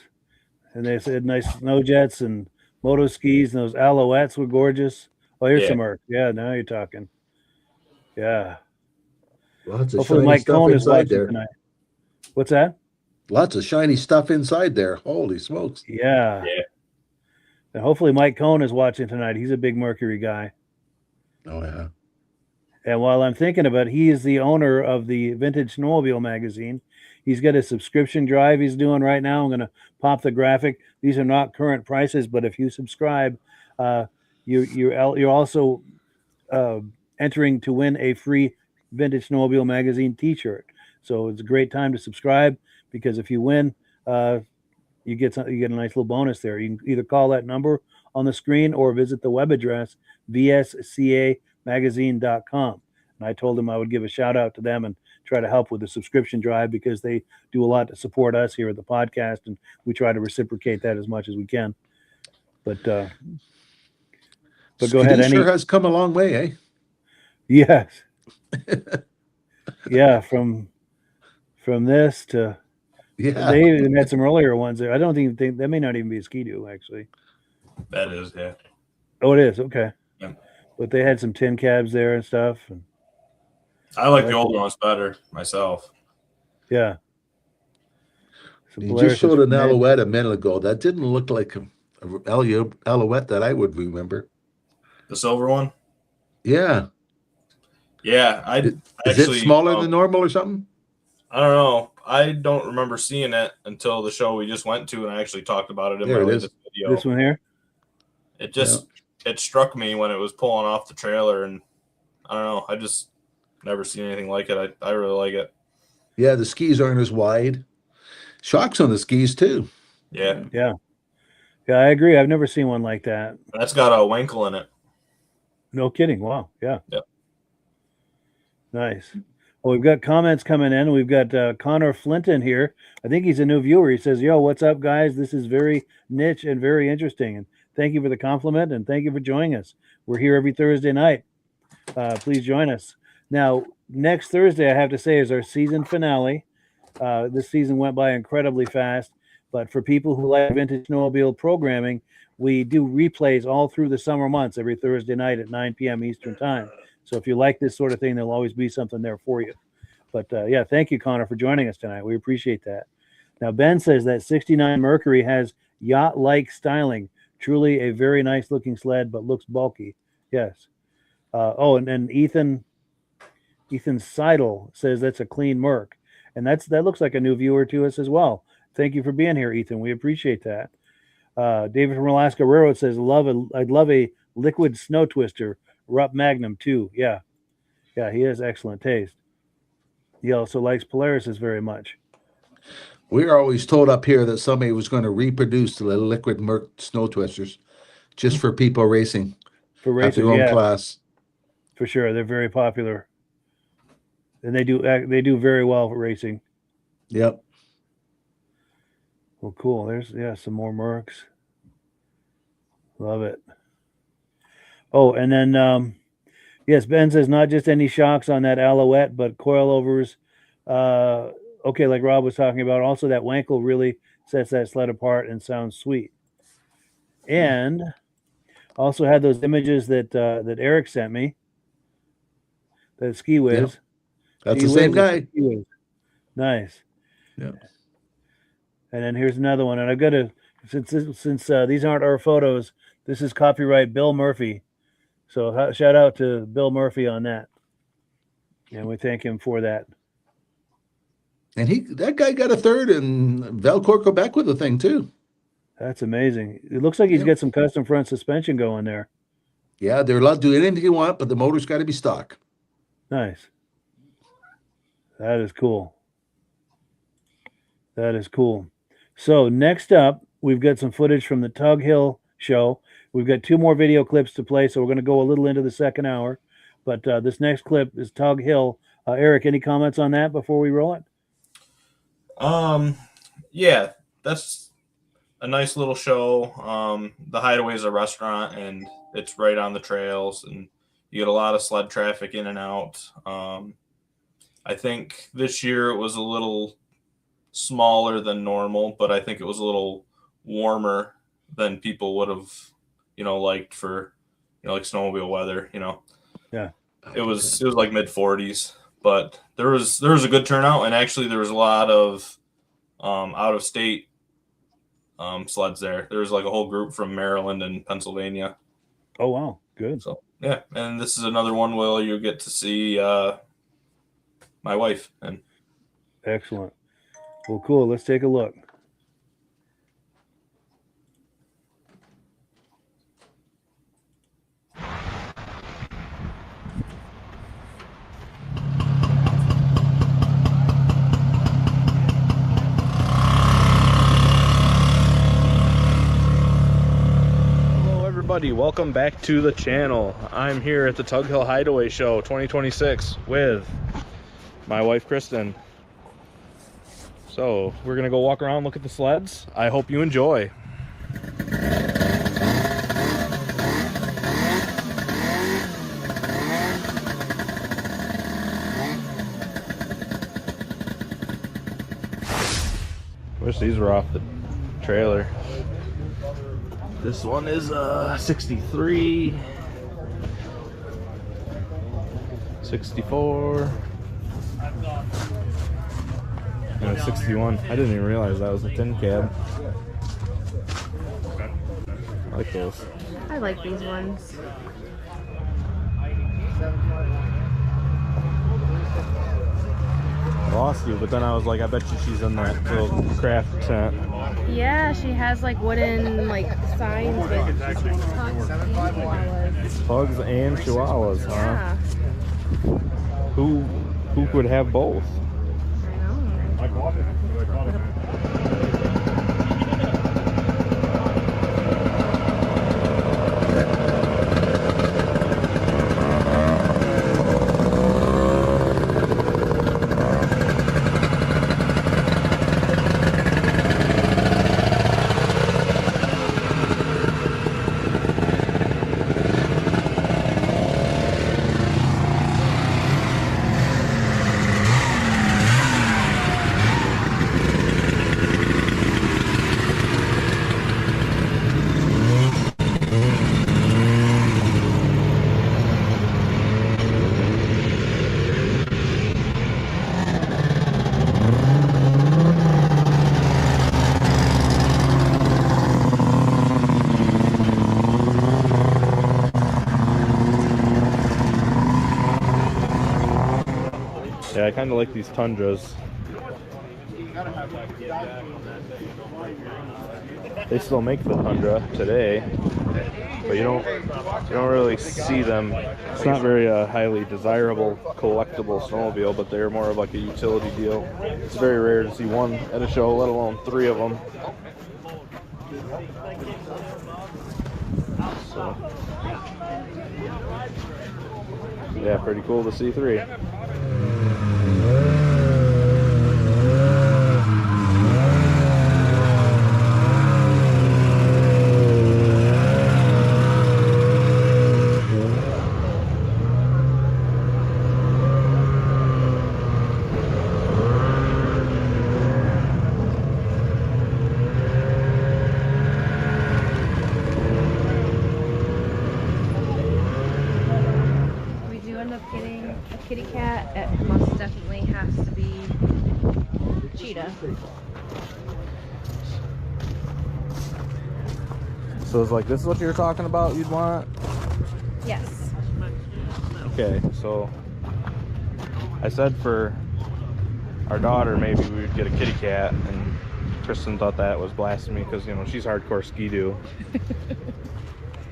And they said nice snow jets and moto skis, and those Alouettes were gorgeous. Oh, here's Yeah. some Merc. Yeah, now you're talking. Yeah. Lots of Hopefully shiny Mike stuff Cohn is inside watching there. tonight. What's that? Lots of shiny stuff inside there. Holy smokes. Yeah. Yeah. And hopefully Mike Cohn is watching tonight. He's a big Mercury guy. Oh, yeah. And while I'm thinking about it, he is the owner of the Vintage Snowmobile magazine. He's got a subscription drive he's doing right now. I'm going to pop the graphic. These are not current prices, but if you subscribe, you're also entering to win a free Vintage Snowmobile magazine T-shirt. So it's a great time to subscribe, because if you win, you get a nice little bonus there. You can either call that number on the screen or visit the web address vscamagazine.com. And I told him I would give a shout out to them and try to help with the subscription drive, because they do a lot to support us here at the podcast, and we try to reciprocate that as much as we can. But go ahead. Sure has come a long way, eh? Yes. Yeah, from this to they even had some earlier ones there. I don't even think that may not even be a Ski-Doo, actually. That is, yeah. Oh, it is. Okay. Yeah. But they had some tin cabs there and stuff. And I like the older ones better myself. yeah. So You Polaris just showed is an from Alouette a minute ago. That didn't look like a Alouette that I would remember. The silver one? Yeah. Yeah. Is actually, it smaller than normal or something? I don't know. I don't remember seeing it until the show we just went to, and I actually talked about it in There my it is. latest video. this one here. It just it struck me when it was pulling off the trailer, and I don't know. I just never seen anything like it. I really like it. Yeah, the skis aren't as wide. Shocks on the skis too. Yeah. Yeah. Yeah, I agree. I've never seen one like that. That's got a Wankel in it. No kidding. Wow. Yeah. Yep. Nice. Well, we've got comments coming in. We've got Connor Flinton here. I think he's a new viewer. He says, "Yo, what's up, guys? This is very niche and very interesting. And thank you for the compliment, and thank you for joining us. We're here every Thursday night. Please join us." Now, next Thursday, I have to say, is our season finale. This season went by incredibly fast. But for people who like Vintage Snowmobile programming, we do replays all through the summer months every Thursday night at 9 p.m. Eastern Time. So if you like this sort of thing, there'll always be something there for you. But yeah, thank you, Connor, for joining us tonight. We appreciate that. Now, Ben says that 69 Mercury has yacht-like styling. Truly a very nice-looking sled, but looks bulky. Yes. And then Ethan Seidel says that's a clean Merc. And that looks like a new viewer to us as well. Thank you for being here, Ethan. We appreciate that. David from Alaska Railroad says, I'd love a liquid snow twister. Rupp Magnum too. Yeah, he has excellent taste. He also likes Polaris's very much. We are always told up here that somebody was going to reproduce the liquid Merc snow twisters just for people racing. For At racing, their own yeah, class. for sure. They're very popular, and they do very well for racing. Yep. Well, cool. There's some more Mercs. Love it. Oh, and then yes, Ben says not just any shocks on that Alouette, but coilovers. Okay, like Rob was talking about. Also, that Wankel really sets that sled apart and sounds sweet. And also had those images that Eric sent me. That Ski Whiz. Yep. That's Ski the same Whiz guy. is Ski Whiz. Nice. Yeah. And then here's another one. And I've got to, since these aren't our photos, this is copyright Bill Murphy. So shout out to Bill Murphy on that. And we thank him for that. And that guy got a third in Valcourt, Quebec with the thing too. That's amazing. It looks like he's got some custom front suspension going there. Yeah, they're allowed to do anything you want, but the motor's got to be stock. Nice. That is cool. That is cool. So next up, we've got some footage from the Tug Hill show. We've got 2 more video clips to play, so we're going to go a little into the second hour. But this next clip is Tug Hill. Eric, any comments on that before we roll it? Yeah, that's a nice little show. The Hideaway is a restaurant, and it's right on the trails, and you get a lot of sled traffic in and out. I think this year it was a little smaller than normal, but I think it was a little warmer than people would have, liked for, like snowmobile weather. Yeah. It was like mid 40s, but there was a good turnout, and actually there was a lot of out of state sleds there. There was like a whole group from Maryland and Pennsylvania. Oh wow, good. So yeah, and this is another one where you get to see my wife. And Excellent. Well, cool. Let's take a look. Everybody, welcome back to the channel. I'm here at the Tug Hill Hideaway Show 2026 with my wife Kristen. So we're gonna go walk around, look at the sleds. I hope you enjoy. Wish these were off the trailer. This one is 63, 64, and a 61. I didn't even realize that was a tin cab. I like those. I like these ones. Lost you, but then I was like, I bet you she's in that little craft tent. Yeah, she has like wooden signs with pugs and chihuahuas. Pugs and chihuahuas, huh? Yeah. Who could have both? I know. Yeah, I kind of like these Tundras. They still make the Tundra today, but you don't really see them. It's not very highly desirable collectible snowmobile, but they're more of like a utility deal. It's very rare to see one at a show, let alone 3 of them. So, yeah, pretty cool to see 3. Kitty cat, it most definitely has to be cheetah. So it's like, this is what you're talking about you'd want? Yes. Okay, so I said for our daughter maybe we would get a kitty cat, and Kristen thought that was blasphemy because, you know, she's hardcore ski-doo.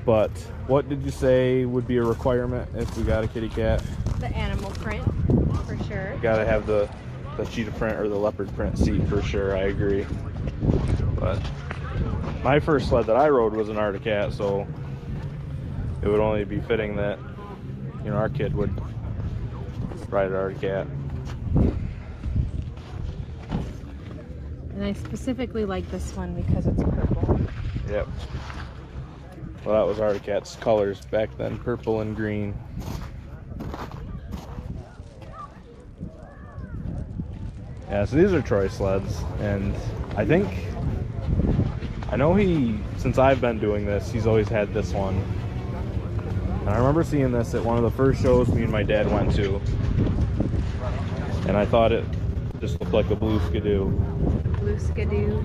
But what did you say would be a requirement if we got a kitty cat? The animal print, for sure. Gotta have the cheetah print or the leopard print seat for sure, I agree. But my first sled that I rode was an Arctic Cat, so it would only be fitting that, you know, our kid would ride an Arctic Cat. And I specifically like this one because it's purple. Yep. Well, that was Arctic Cat's colors back then, purple and green. Yeah, so these are Troy sleds, and I know since I've been doing this, he's always had this one. And I remember seeing this at one of the first shows me and my dad went to, and I thought it just looked like a blue Skidoo. Blue Skidoo.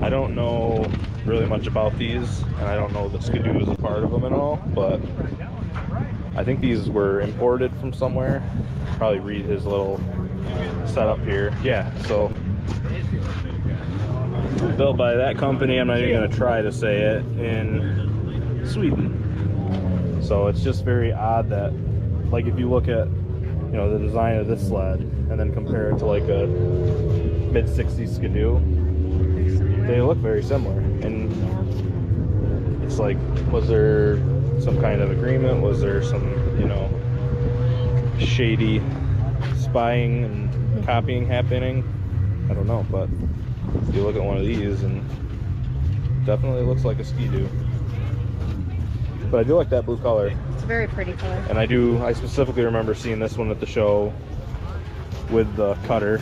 I don't know really much about these, and I don't know that Skidoo is a part of them at all, but I think these were imported from somewhere. Probably read his little setup here. Yeah, so built by that company, I'm not even going to try to say it, in Sweden. So it's just very odd that, like, if you look at, you know, the design of this sled and then compare it to like a mid-60s Skidoo, they look very similar. And it's like, was there some kind of agreement? Was there some, you know, shady spying and copying happening? I don't know, but you look at one of these and it definitely looks like a Skidoo. But I do like that blue color. It's a very pretty color. And I specifically remember seeing this one at the show with the cutter.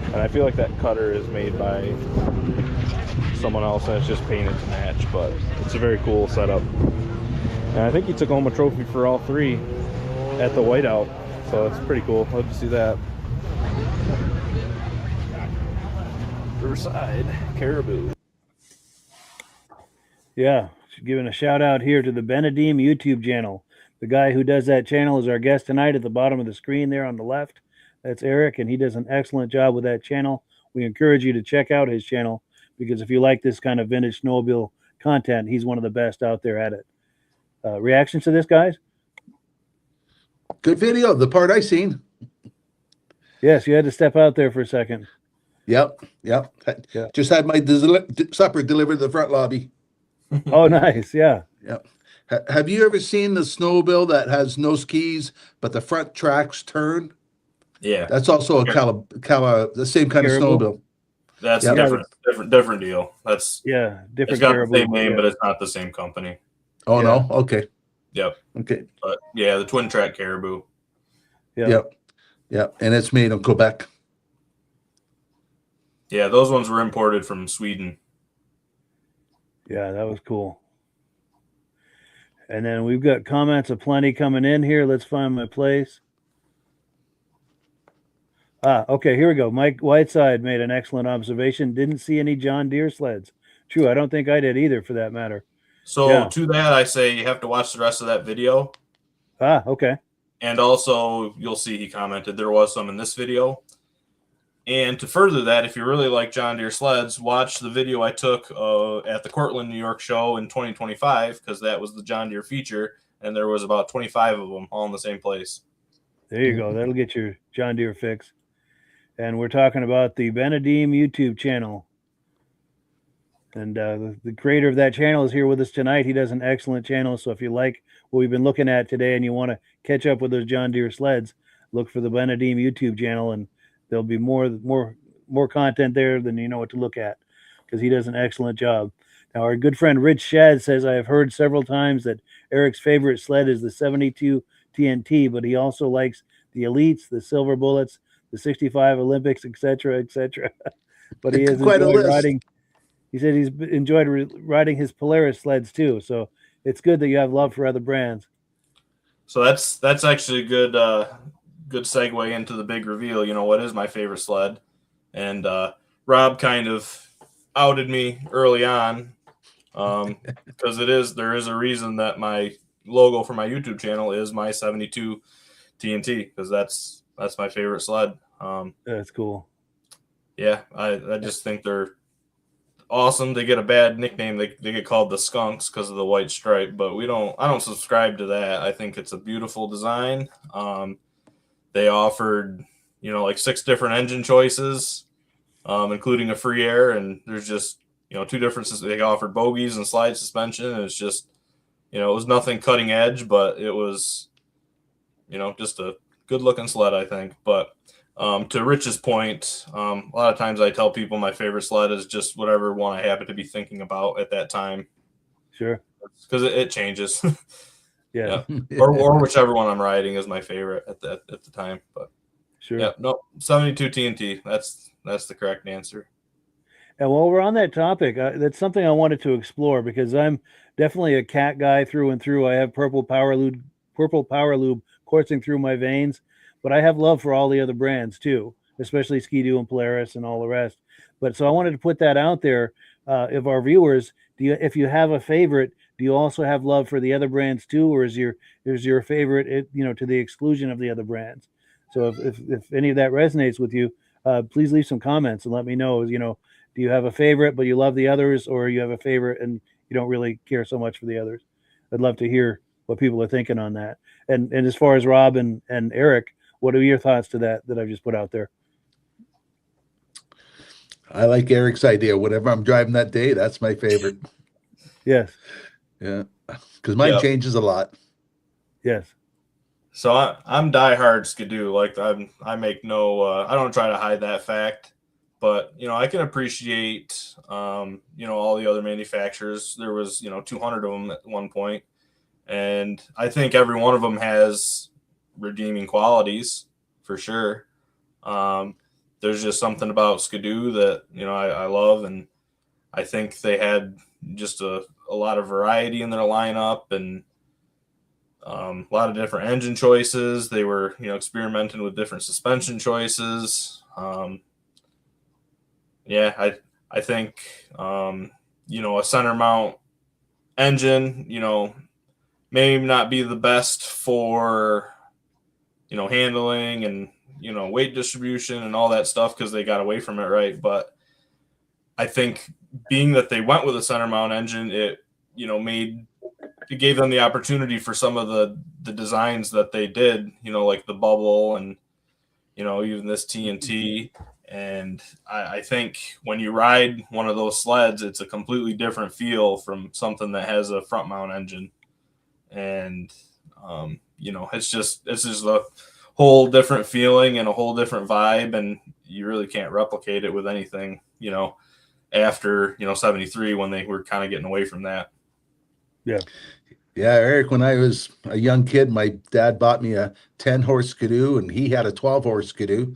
And I feel like that cutter is made by someone else and it's just painted to match, but it's a very cool setup. And I think he took home a trophy for all three at the whiteout, so it's pretty cool. Love to see that. Riverside Caribou. Yeah, giving a shout out here to the Benedeem YouTube channel. The guy who does that channel is our guest tonight at the bottom of the screen there on the left. That's Eric, and he does an excellent job with that channel. We encourage you to check out his channel because if you like this kind of vintage snowmobile content, he's one of the best out there at it. Reactions to this, guys? Good video. The part I seen. Yes, you had to step out there for a second. Yep. Yeah. Just had my supper delivered to the front lobby. Oh, nice. Yeah. Yep. Have you ever seen the snowmobile that has no skis, but the front tracks turn? Yeah, That's also a the same kind of Caribou? snowmobile. that's Yeah. different deal. That's Yeah. Different it's got the Caribou, same name, yeah. but it's not the same company. Oh, Yeah. no? Okay. Yep. Okay. But yeah, the twin track Caribou. Yeah. Yep. And it's made in Quebec. Yeah, those ones were imported from Sweden. Yeah, that was cool. And then we've got comments aplenty coming in here. Let's find my place. Okay, here we go. Mike Whiteside made an excellent observation. Didn't see any John Deere sleds. True, I don't think I did either, for that matter. So Yeah. to that, I say you have to watch the rest of that video. Okay. And also, you'll see he commented there was some in this video. And to further that, if you really like John Deere sleds, watch the video I took at the Cortland, New York show in 2025, because that was the John Deere feature, and there was about 25 of them all in the same place. There you go. That'll get your John Deere fix. And we're talking about the Benedeem YouTube channel. And the creator of that channel is here with us tonight. He does an excellent channel. So if you like what we've been looking at today and you want to catch up with those John Deere sleds, look for the Benedeem YouTube channel, and there'll be more content there than you know what to look at, because he does an excellent job. Now, our good friend Rich Shad says, I have heard several times that Eric's favorite sled is the 72 TNT, but he also likes the Elites, the Silver Bullets, the 65 Olympics, etc., etc. But he has Quite a enjoyed list. riding. He said he's enjoyed riding his Polaris sleds too. So it's good that you have love for other brands. So that's actually a good segue into the big reveal. You know, what is my favorite sled? And Rob kind of outed me early on because there is a reason that my logo for my YouTube channel is my 72 TNT, because that's my favorite sled. That's cool. Yeah, I just think they're awesome. They get a bad nickname. They get called the Skunks because of the white stripe, but I don't subscribe to that. I think it's a beautiful design. They offered, like 6 different engine choices, including a free air, and there's just, 2 differences. They offered bogies and slide suspension, and it's just, it was nothing cutting edge, but it was, just a good looking sled, I think. But To Rich's point, a lot of times I tell people my favorite sled is just whatever one I happen to be thinking about at that time. Sure. Because it changes. Yeah. Or whichever one I'm riding is my favorite at the time. But Sure. yeah, no, 72 TNT. That's the correct answer. And while we're on that topic, that's something I wanted to explore because I'm definitely a cat guy through and through. I have purple power lube coursing through my veins, but I have love for all the other brands too, especially Ski-Doo and Polaris and all the rest. But so I wanted to put that out there. If our viewers, if you have a favorite, do you also have love for the other brands too, or is your favorite, to the exclusion of the other brands? So if any of that resonates with you, please leave some comments and let me know. Do you have a favorite, but you love the others, or you have a favorite and you don't really care so much for the others? I'd love to hear what people are thinking on that. And as far as Rob and Eric, what are your thoughts to that I've just put out there? I like Eric's idea. Whatever I'm driving that day, that's my favorite. Yes. Yeah, because mine changes a lot. Yes. So I'm diehard Ski-Doo. Like I make no, I don't try to hide that fact, but I can appreciate, all the other manufacturers. There was 200 of them at one point, and I think every one of them has redeeming qualities for sure. There's just something about Ski-Doo that I love, and I think they had just a lot of variety in their lineup and a lot of different engine choices. They were experimenting with different suspension choices. I think a center mount engine may not be the best for handling and weight distribution and all that stuff because they got away from it, right? But I think being that they went with a center mount engine, it gave them the opportunity for some of the designs that they did, like the bubble and even this TNT. And I think when you ride one of those sleds, it's a completely different feel from something that has a front mount engine. And it's just a whole different feeling and a whole different vibe, and you really can't replicate it with anything after 73 when they were kind of getting away from that. Yeah, Eric, when I was a young kid, my dad bought me a 10-horse Ski-Doo, and he had a 12-horse Ski-Doo,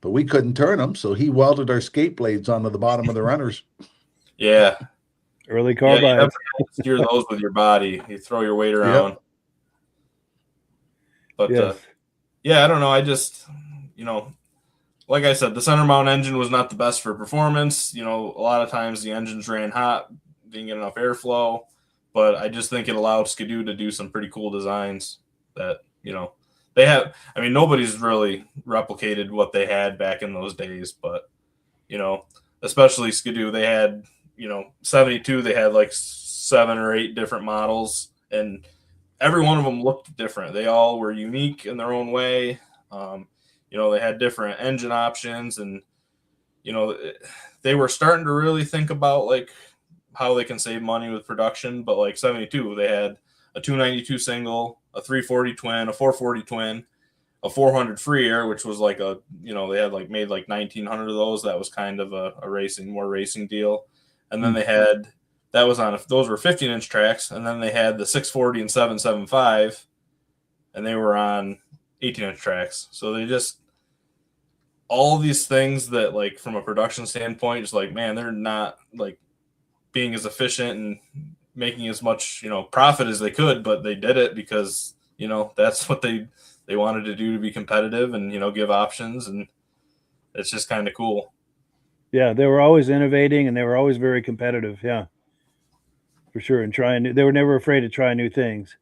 but we couldn't turn them, so he welded our skate blades onto the bottom of the runners. Yeah. Early carbide. You steer those with your body. You throw your weight around. Yep. But yes. I don't know. I just, like I said, the center mount engine was not the best for performance. A lot of times the engines ran hot, didn't get enough airflow. But I just think it allowed Ski-Doo to do some pretty cool designs that, they have. I mean, nobody's really replicated what they had back in those days. But, especially Ski-Doo, they had, 72, they had like 7 or 8 different models. And every one of them looked different. They all were unique in their own way. They had different engine options. And, they were starting to really think about, like, how they can save money with production. But like 72, they had a 292 single, a 340 twin, a 440 twin, a 400 free air, which was like they had like made like 1900 of those. That was kind of a more racing deal. And then they had, those were 15-inch tracks. And then they had the 640 and 775, and they were on 18-inch tracks. So they just, all these things that, like, from a production standpoint, just like, man, they're not like being as efficient and making as much, profit as they could, but they did it because, that's what they wanted to do to be competitive and, give options. And it's just kind of cool. Yeah. They were always innovating and they were always very competitive. Yeah, for sure. And they were never afraid to try new things.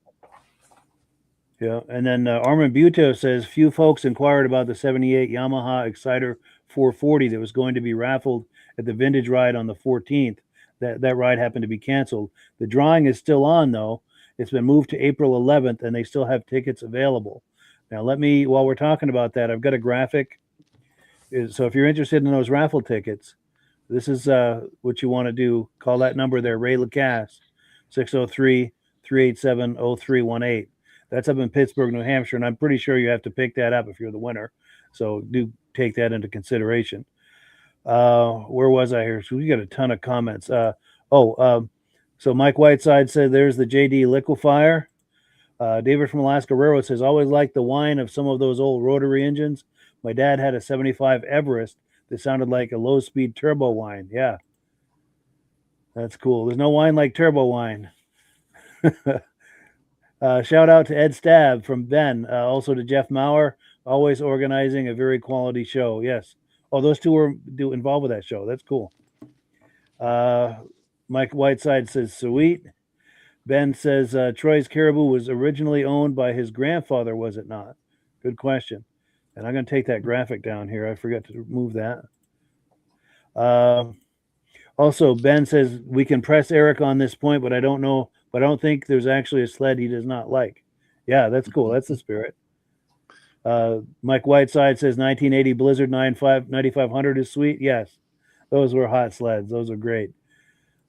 Yeah. And then Armin Buto says few folks inquired about the 78 Yamaha Exciter 440 that was going to be raffled at the Vintage Ride on the 14th. That ride happened to be canceled. The drawing is still on, though. It's been moved to April 11th, and they still have tickets available. Now, while we're talking about that, I've got a graphic. So if you're interested in those raffle tickets, this is what you want to do. Call that number there, Ray Lacasse, 603-387-0318. That's up in Pittsburgh, New Hampshire, and I'm pretty sure you have to pick that up if you're the winner. So do take that into consideration. Where was I here? So we got a ton of comments. So Mike Whiteside said there's the JD liquefier. David from Alaska Railroad says, always liked the whine of some of those old rotary engines. My dad had a 75 Everest that sounded like a low-speed turbo whine. Yeah. That's cool. There's no whine like turbo whine. Shout out to Ed Stab from Ben. Also to Jeff Maurer, always organizing a very quality show. Yes. Oh, those two were involved with that show. That's cool. Mike Whiteside says, sweet. Ben says, Troy's Caribou was originally owned by his grandfather, was it not? Good question. And I'm going to take that graphic down here. I forgot to move that. Also, Ben says, we can press Eric on this point, but I don't know. But I don't think there's actually a sled he does not like. Yeah, that's cool. That's the spirit. Mike Whiteside says 1980 Blizzard 9500 is sweet. Yes, those were hot sleds. Those are great.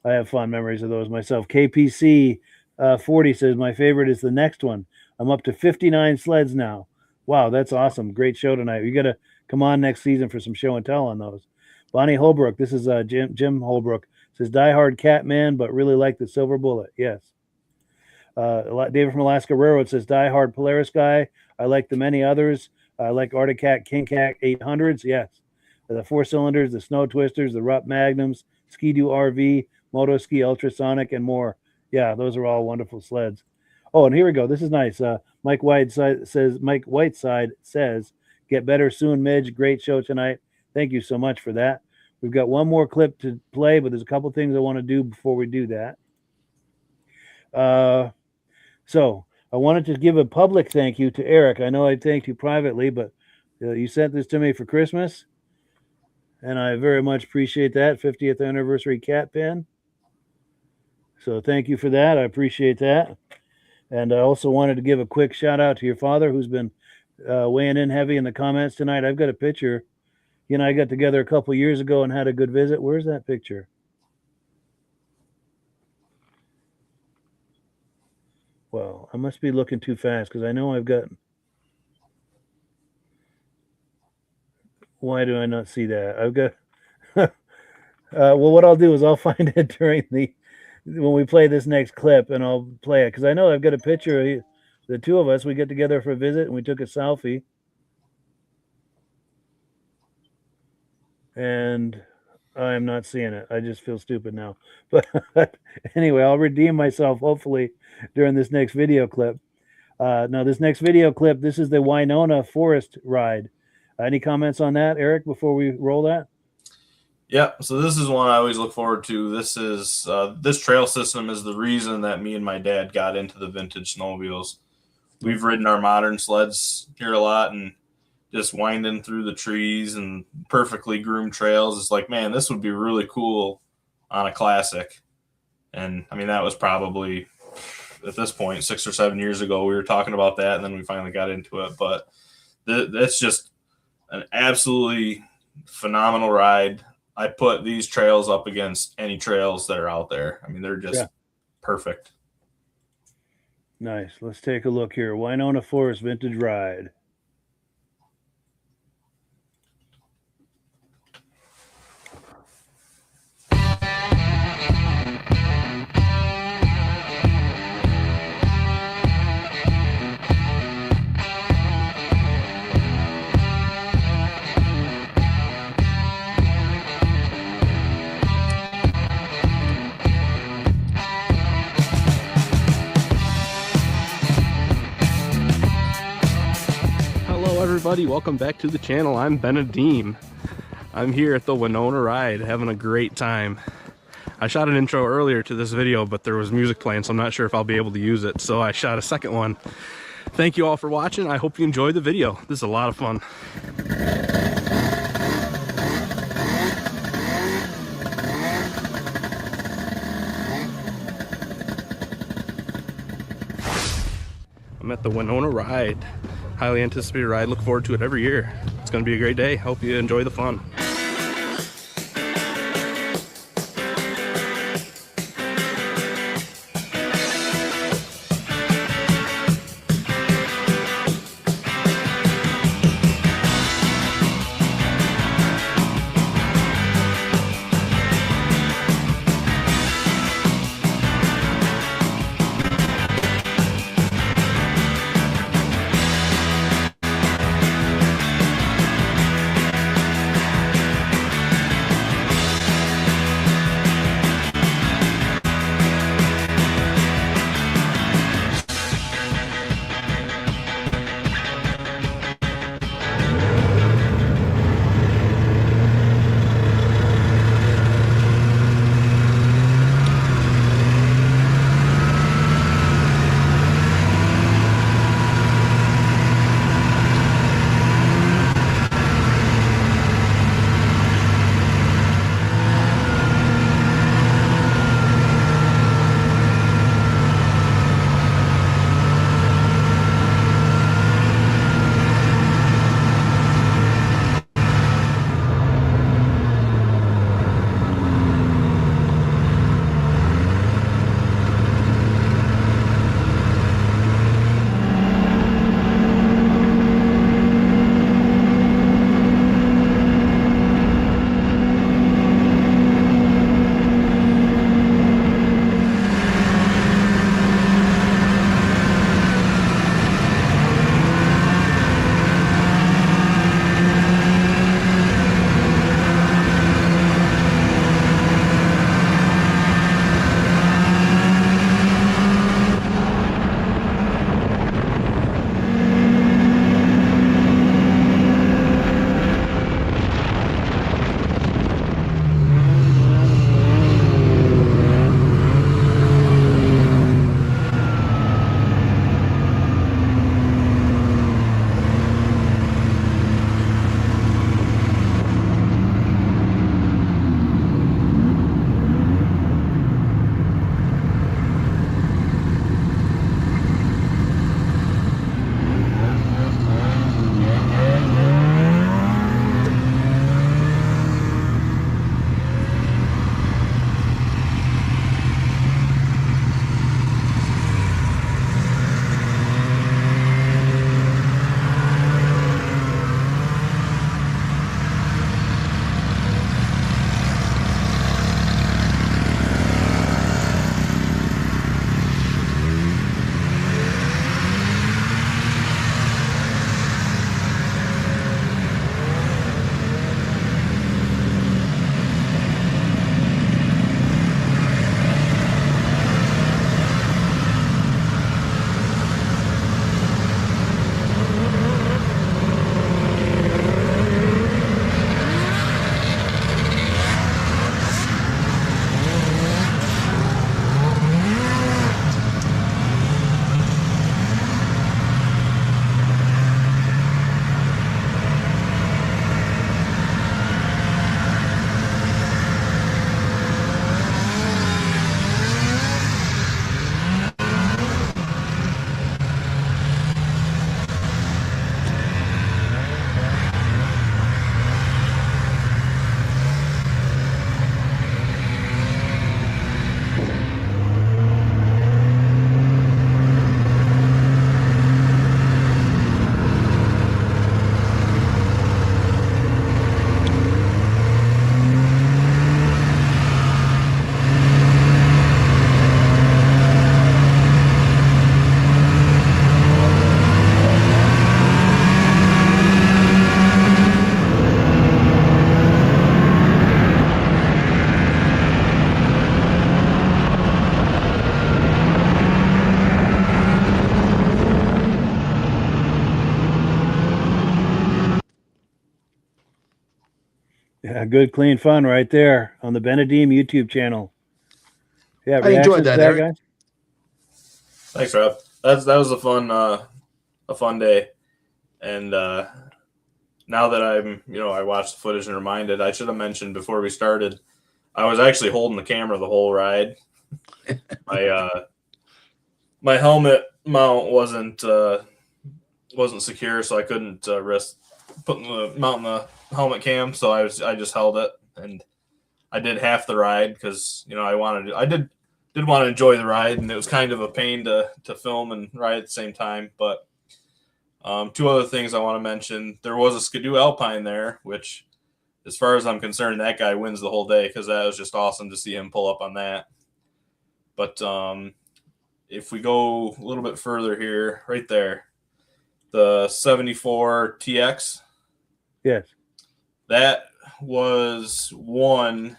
I have fond memories of those myself. KPC 40 says, my favorite is the next one. I'm up to 59 sleds now. Wow, that's awesome. Great show tonight. You got to come on next season for some show and tell on those. Bonnie Holbrook, this is Jim Holbrook, says, diehard cat man, but really like the Silver Bullet. Yes. David from Alaska Railroad says, diehard Polaris guy. I like the many others. I like Arctic Cat, King Cat 800s. Yes. The 4-cylinders, the Snow Twisters, the Rupp Magnums, Ski-Doo RV, Moto Ski Ultrasonic, and more. Yeah, those are all wonderful sleds. Oh, and here we go. This is nice. Mike Whiteside says, get better soon, Midge. Great show tonight. Thank you so much for that. We've got one more clip to play, but there's a couple things I want to do before we do that. So I wanted to give a public thank you to Eric. I know I thanked you privately, but you sent this to me for Christmas, and I very much appreciate that. 50th anniversary cat pin. So thank you for that. I appreciate that. And I also wanted to give a quick shout out to your father, who's been weighing in heavy in the comments tonight. I've got a picture. He and I got together a couple years ago and had a good visit. Where's that picture? Well, I must be looking too fast because I know I've got. Why do I not see that? I've got. Well, what I'll do is I'll find it during when we play this next clip, and I'll play it because I know I've got a picture of the two of us. We get together for a visit and we took a selfie. And I'm not seeing it. I just feel stupid now. But anyway, I'll redeem myself hopefully during this next video clip. Now, this next video clip, this is the Winona Forest ride. Any comments on that, Eric, before we roll that? Yeah, so this is one I always look forward to. This is this trail system is the reason that me and my dad got into the vintage snowmobiles. We've ridden our modern sleds here a lot and just winding through the trees and perfectly groomed trails. It's like, man, this would be really cool on a classic. And I mean, that was probably at this point 6 or 7 years ago. We were talking about that, and then we finally got into it. But that's just an absolutely phenomenal ride. I put these trails up against any trails that are out there. I mean, they're just perfect. Nice. Let's take a look here. Winona Forest vintage ride. Everybody, welcome back to the channel. I'm Benedeem. I'm here at the Winona ride having a great time. I shot an intro earlier to this video, but there was music playing, so I'm not sure if I'll be able to use it, so I shot a second one. Thank you all for watching. I hope you enjoyed the video. This is a lot of fun. I'm at the Winona ride. Highly anticipated ride. Look forward to it every year. It's going to be a great day. Hope you enjoy the fun. good, clean fun right there on the Benedeem YouTube channel. Yeah, I enjoyed reactions to that, Eric. guys? Thanks, Rob. That was a fun day, and now that I watched the footage and reminded, I should have mentioned before we started, I was actually holding the camera the whole ride. My helmet mount wasn't secure, so I couldn't risk putting the mount in the helmet cam. So I just held it, and I did half the ride because I did want to enjoy the ride, and it was kind of a pain to film and ride at the same time. But two other things I want to mention: there was a Skidoo Alpine there, which, as far as I'm concerned, that guy wins the whole day because that was just awesome to see him pull up on that. But if we go a little bit further here, right there, the 74 TX. Yes. That was won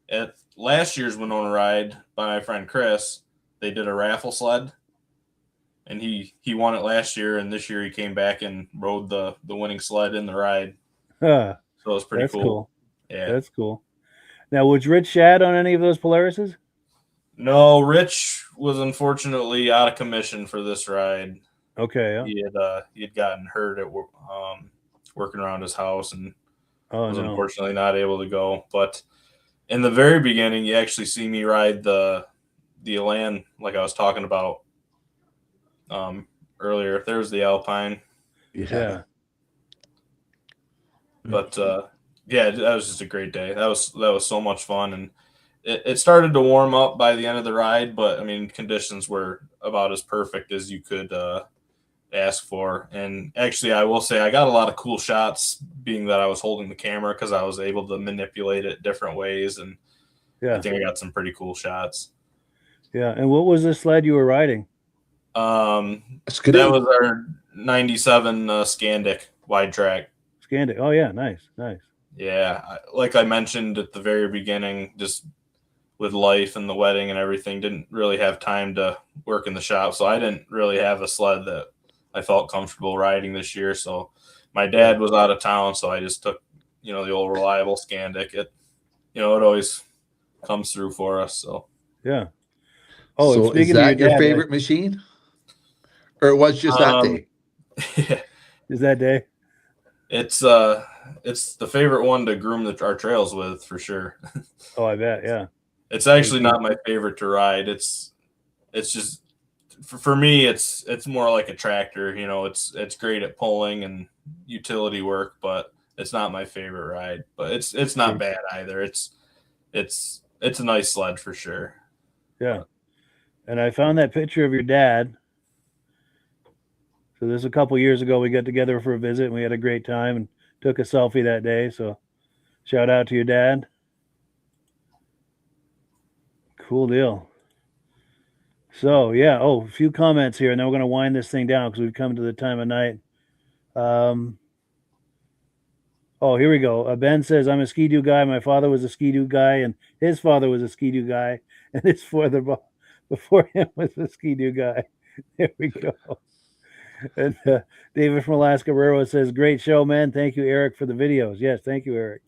at last year's Winona ride by my friend Chris. They did a raffle sled, and he won it last year, and this year he came back and rode the winning sled in the ride. So it was pretty cool. Yeah, that's cool. Now, was Rich Shad on any of those Polarises? No, Rich was unfortunately out of commission for this ride. Okay. Yeah. He had gotten hurt at working around his house and was no. unfortunately not able to go. But in the very beginning, you actually see me ride the Elan like I was talking about earlier. There's the Alpine. Yeah. But that was just a great day. That was so much fun, and it started to warm up by the end of the ride. But I mean, conditions were about as perfect as you could ask for. And actually, I will say I got a lot of cool shots, being that I was holding the camera, because I was able to manipulate it different ways, and I think I got some pretty cool shots. Yeah. And what was the sled you were riding? That was our 97 Scandic wide track. Scandic. Oh yeah, nice. Yeah, like I mentioned at the very beginning, just with life and the wedding and everything, didn't really have time to work in the shop, so I didn't really have a sled that I felt comfortable riding this year. So my dad was out of town, so I just took the old reliable Scandic. It always comes through for us. So yeah. Oh, so is that your favorite machine, or it was just that day? Yeah. Is that day? It's the favorite one to groom our trails with, for sure. Oh, I bet. Yeah. It's actually not my favorite to ride. It's just for me, it's more like a tractor. It's great at pulling and utility work, but it's not my favorite ride. But it's not bad either. It's a nice sled for sure. Yeah. And I found that picture of your dad. So this a couple years ago, we got together for a visit, and we had a great time and took a selfie that day. So shout out to your dad. Cool deal. So yeah. Oh, a few comments here, and then we're going to wind this thing down because we've come to the time of night. Oh, here we go. Ben says, I'm a Ski-Doo guy. My father was a Ski-Doo guy, and his father was a Ski-Doo guy, and his father before him was a Ski-Doo guy. There we go. And David from Alaska Railroad says, great show, man. Thank you, Eric, for the videos. Yes, thank you, Eric.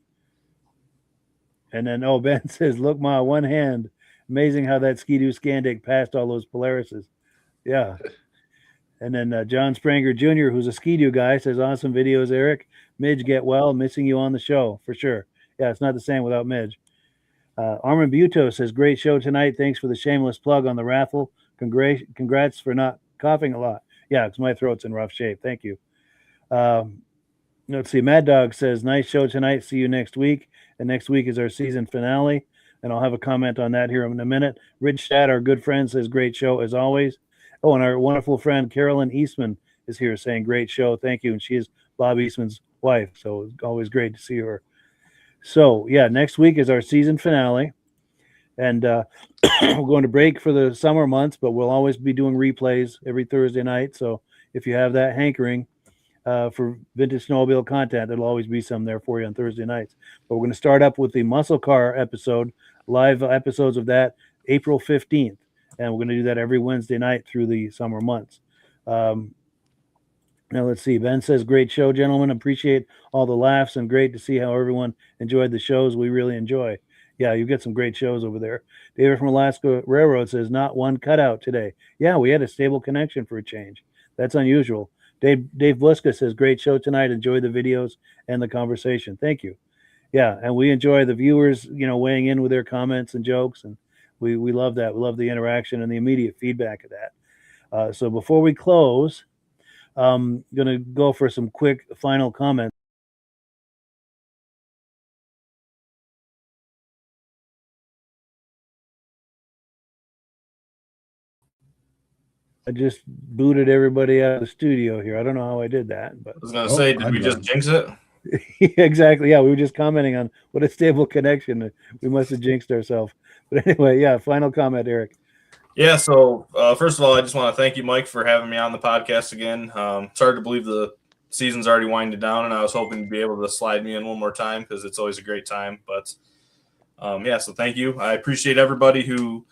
And then, Ben says, look, Ma, one hand. Amazing how that Ski-Doo Scandic passed all those Polarises. Yeah. And then John Spranger Jr., who's a Ski-Doo guy, says, awesome videos, Eric. Midge, get well. Missing you on the show, for sure. Yeah, it's not the same without Midge. Armin Buto says, great show tonight. Thanks for the shameless plug on the raffle. Congrats for not coughing a lot. Yeah, because my throat's in rough shape. Thank you. Let's see. Mad Dog says, nice show tonight. See you next week. And next week is our season finale. And I'll have a comment on that here in a minute. Rich Shad, our good friend, says, great show as always. Oh, and our wonderful friend Carolyn Eastman is here saying, great show. Thank you. And she is Bob Eastman's wife. So it's always great to see her. So, yeah, next week is our season finale. And we're going to break for the summer months, but we'll always be doing replays every Thursday night. So if you have that hankering for Vintage Snowmobile content, there'll always be some there for you on Thursday nights. But we're going to start up with the muscle car episode, live episodes of that, April 15th. And we're going to do that every Wednesday night through the summer months. Now let's see. Ben says, "Great show, gentlemen. Appreciate all the laughs and great to see how everyone enjoyed the shows. We really enjoy." Yeah, you get some great shows over there. David from Alaska Railroad says, "Not one cutout today." Yeah, we had a stable connection for a change. That's unusual. Dave Bliska says, "Great show tonight. Enjoy the videos and the conversation." Thank you. Yeah, and we enjoy the viewers, weighing in with their comments and jokes, and we love that. We love the interaction and the immediate feedback of that. So before we close, I'm going to go for some quick final comments. I just booted everybody out of the studio here. I don't know how I did that, but I was going to say, did we just jinx it? exactly. Yeah, we were just commenting on what a stable connection. We must have jinxed ourselves. But anyway, yeah, final comment, Eric. Yeah, so first of all, I just want to thank you, Mike, for having me on the podcast again. It's hard to believe the season's already winding down, and I was hoping to be able to slide me in one more time because it's always a great time. But, yeah, so thank you. I appreciate everybody who,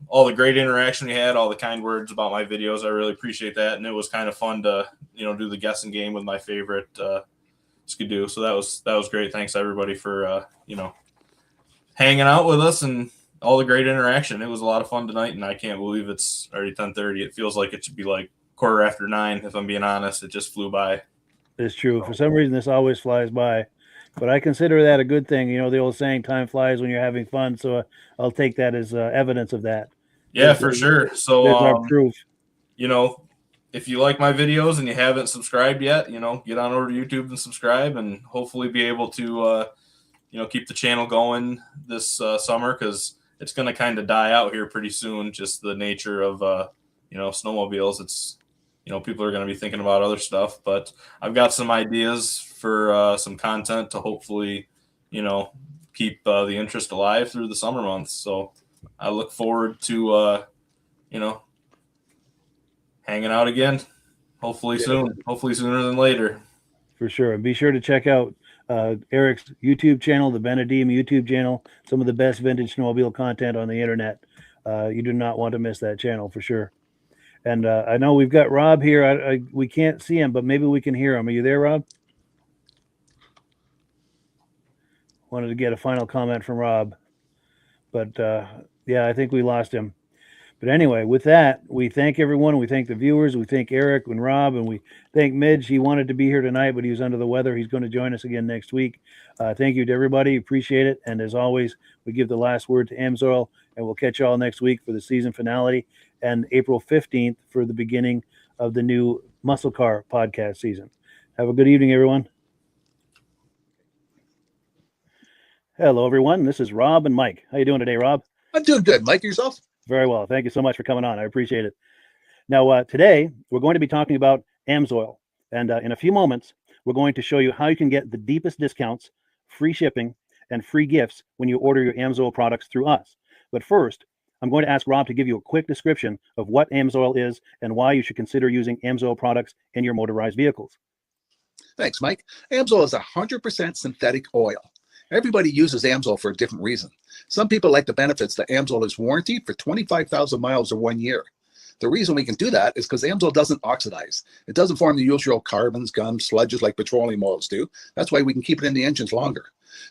all the great interaction we had, all the kind words about my videos. I really appreciate that, and it was kind of fun to, do the guessing game with my favorite Skidoo. So that was great. Thanks, everybody, for, hanging out with us and all the great interaction. It was a lot of fun tonight, and I can't believe it's already 10:30. It feels like it should be like 9:15, if I'm being honest. It just flew by. It's true. For some reason, this always flies by, but I consider that a good thing. The old saying, time flies when you're having fun. So I'll take that as evidence of that. Yeah, for sure. So there's our proof. If you like my videos and you haven't subscribed yet, get on over to YouTube and subscribe, and hopefully be able to, keep the channel going this summer, because it's going to kind of die out here pretty soon. Just the nature of, snowmobiles. It's, people are going to be thinking about other stuff, but I've got some ideas for some content to hopefully, keep the interest alive through the summer months. So I look forward to, hanging out again. Hopefully soon. Hopefully sooner than later. For sure. And be sure to check out Eric's YouTube channel, the Benedeem YouTube channel, some of the best vintage snowmobile content on the internet. You do not want to miss that channel for sure. And I know we've got Rob here. We can't see him, but maybe we can hear him. Are you there, Rob? Wanted to get a final comment from Rob, but yeah, I think we lost him. But anyway, with that, we thank everyone. We thank the viewers. We thank Eric and Rob, and we thank Midge. He wanted to be here tonight, but he was under the weather. He's going to join us again next week. Thank you to everybody. Appreciate it. And as always, we give the last word to Amsoil, and we'll catch you all next week for the season finale and April 15th for the beginning of the new Muscle Car podcast season. Have a good evening, everyone. Hello, everyone. This is Rob and Mike. How you doing today, Rob? I'm doing good. Mike, yourself? Very well. Thank you so much for coming on. I appreciate it. Now, today, we're going to be talking about Amsoil. And in a few moments, we're going to show you how you can get the deepest discounts, free shipping, and free gifts when you order your Amsoil products through us. But first, I'm going to ask Rob to give you a quick description of what Amsoil is and why you should consider using Amsoil products in your motorized vehicles. Thanks, Mike. Amsoil is 100% synthetic oil. Everybody uses Amsoil for a different reason. Some people like the benefits that Amsoil is warranted for 25,000 miles or 1 year. The reason we can do that is because Amsoil doesn't oxidize. It doesn't form the usual carbons, gums, sludges like petroleum oils do. That's why we can keep it in the engines longer.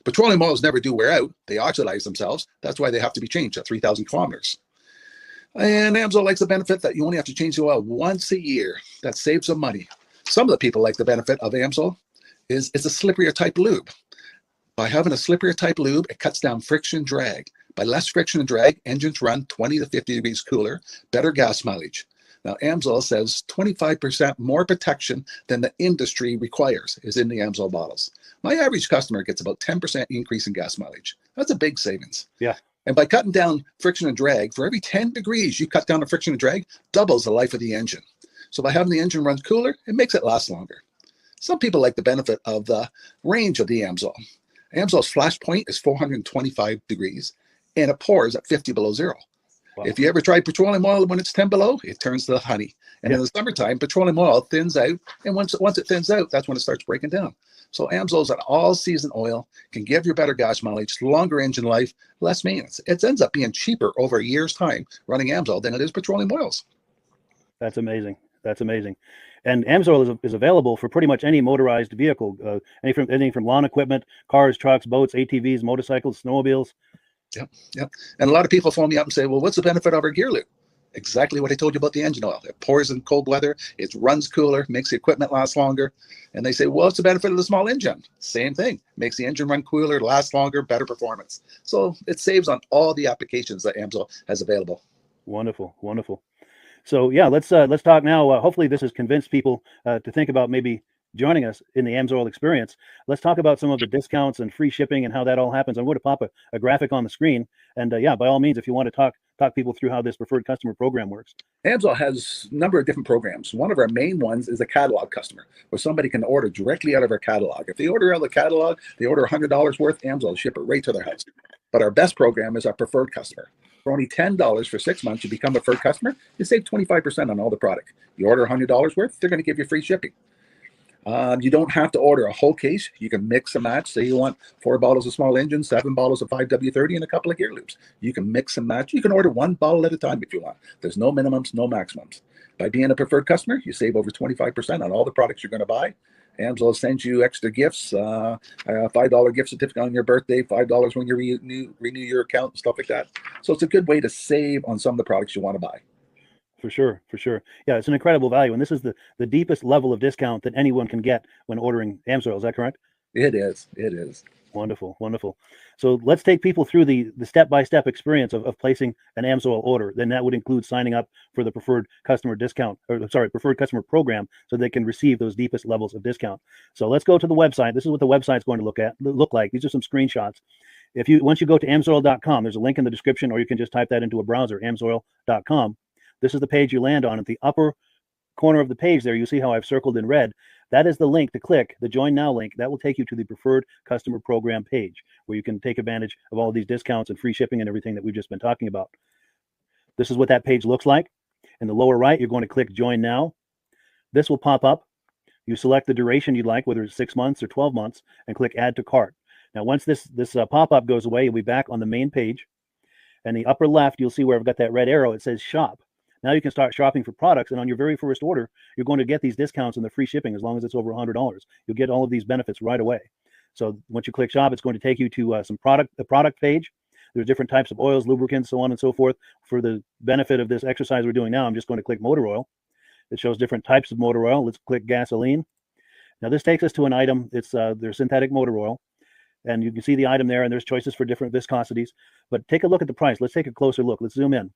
Petroleum oils never do wear out. They oxidize themselves. That's why they have to be changed at 3,000 kilometers. And Amsoil likes the benefit that you only have to change the oil once a year. That saves them money. Some of the people like the benefit of Amsoil is it's a slipperier type lube. By having a slipperier type lube, it cuts down friction and drag. By less friction and drag, engines run 20 to 50 degrees cooler, better gas mileage. Now, Amsoil says 25% more protection than the industry requires is in the Amsoil bottles. My average customer gets about 10% increase in gas mileage. That's a big savings. Yeah. And by cutting down friction and drag, for every 10 degrees you cut down the friction and drag, doubles the life of the engine. So by having the engine run cooler, it makes it last longer. Some people like the benefit of the range of the Amsoil. Amsoil's flash point is 425 degrees, and it pours at 50 below zero. Wow. If you ever try petroleum oil when it's 10 below, it turns to honey. And in the summertime, petroleum oil thins out, and once it thins out, that's when it starts breaking down. So Amsoil's an all-season oil, can give you better gas mileage, longer engine life, less maintenance. It ends up being cheaper over a year's time running Amsoil than it is petroleum oils. That's amazing. That's amazing. And AMSOIL is available for pretty much any motorized vehicle, anything from lawn equipment, cars, trucks, boats, ATVs, motorcycles, snowmobiles. Yep. And a lot of people phone me up and say, well, what's the benefit of our gear loop? Exactly what I told you about the engine oil. It pours in cold weather, it runs cooler, makes the equipment last longer. And they say, well, what's the benefit of the small engine? Same thing. Makes the engine run cooler, last longer, better performance. So it saves on all the applications that AMSOIL has available. Wonderful, wonderful. So yeah, let's talk now. Hopefully this has convinced people to think about maybe joining us in the AMSOIL experience. Let's talk about some of the discounts and free shipping and how that all happens. I'm going to pop a graphic on the screen. And yeah, by all means, if you want to talk people through how this preferred customer program works. AMSOIL has a number of different programs. One of our main ones is a catalog customer, where somebody can order directly out of our catalog. If they order out of the catalog, they order $100 worth, AMSOIL will ship it right to their house. But our best program is our preferred customer. For only $10 for 6 months, you become a preferred customer, you save 25% on all the product. You order $100 worth, they're going to give you free shipping. You don't have to order a whole case. You can mix and match. Say you want 4 bottles of small engine, 7 bottles of 5W30, and a couple of gear loops. You can mix and match. You can order 1 bottle at a time if you want. There's no minimums, no maximums. By being a preferred customer, you save over 25% on all the products you're going to buy. AMSOIL sends you extra gifts, a $5 gift certificate on your birthday, $5 when you renew your account, and stuff like that. So it's a good way to save on some of the products you want to buy. For sure. Yeah, it's an incredible value. And this is the deepest level of discount that anyone can get when ordering AMSOIL. Is that correct? It is. Wonderful. So let's take people through the step-by-step experience of placing an AMSOIL order. Then that would include signing up for the preferred customer preferred customer program, so they can receive those deepest levels of discount. So let's go to the website. This is what the website's going to look like. These are some screenshots. Once you go to amsoil.com, there's a link in the description, or you can just type that into a browser, amsoil.com. This is the page you land on. At the upper corner of the page there, you see how I've circled in red. That is the link to click, the Join Now link. That will take you to the Preferred Customer Program page, where you can take advantage of all these discounts and free shipping and everything that we've just been talking about. This is what that page looks like. In the lower right, you're going to click Join Now. This will pop up. You select the duration you'd like, whether it's 6 months or 12 months, and click Add to Cart. Now, once this pop-up goes away, you'll be back on the main page. And the upper left, you'll see where I've got that red arrow. It says Shop. Now you can start shopping for products, and on your very first order, you're going to get these discounts and the free shipping as long as it's over $100. You'll get all of these benefits right away. So once you click Shop, it's going to take you to the product page. There's different types of oils, lubricants, so on and so forth. For the benefit of this exercise we're doing now, I'm just going to click motor oil. It shows different types of motor oil. Let's click gasoline. Now this takes us to an item. It's their synthetic motor oil. And you can see the item there, and there's choices for different viscosities. But take a look at the price. Let's take a closer look. Let's zoom in.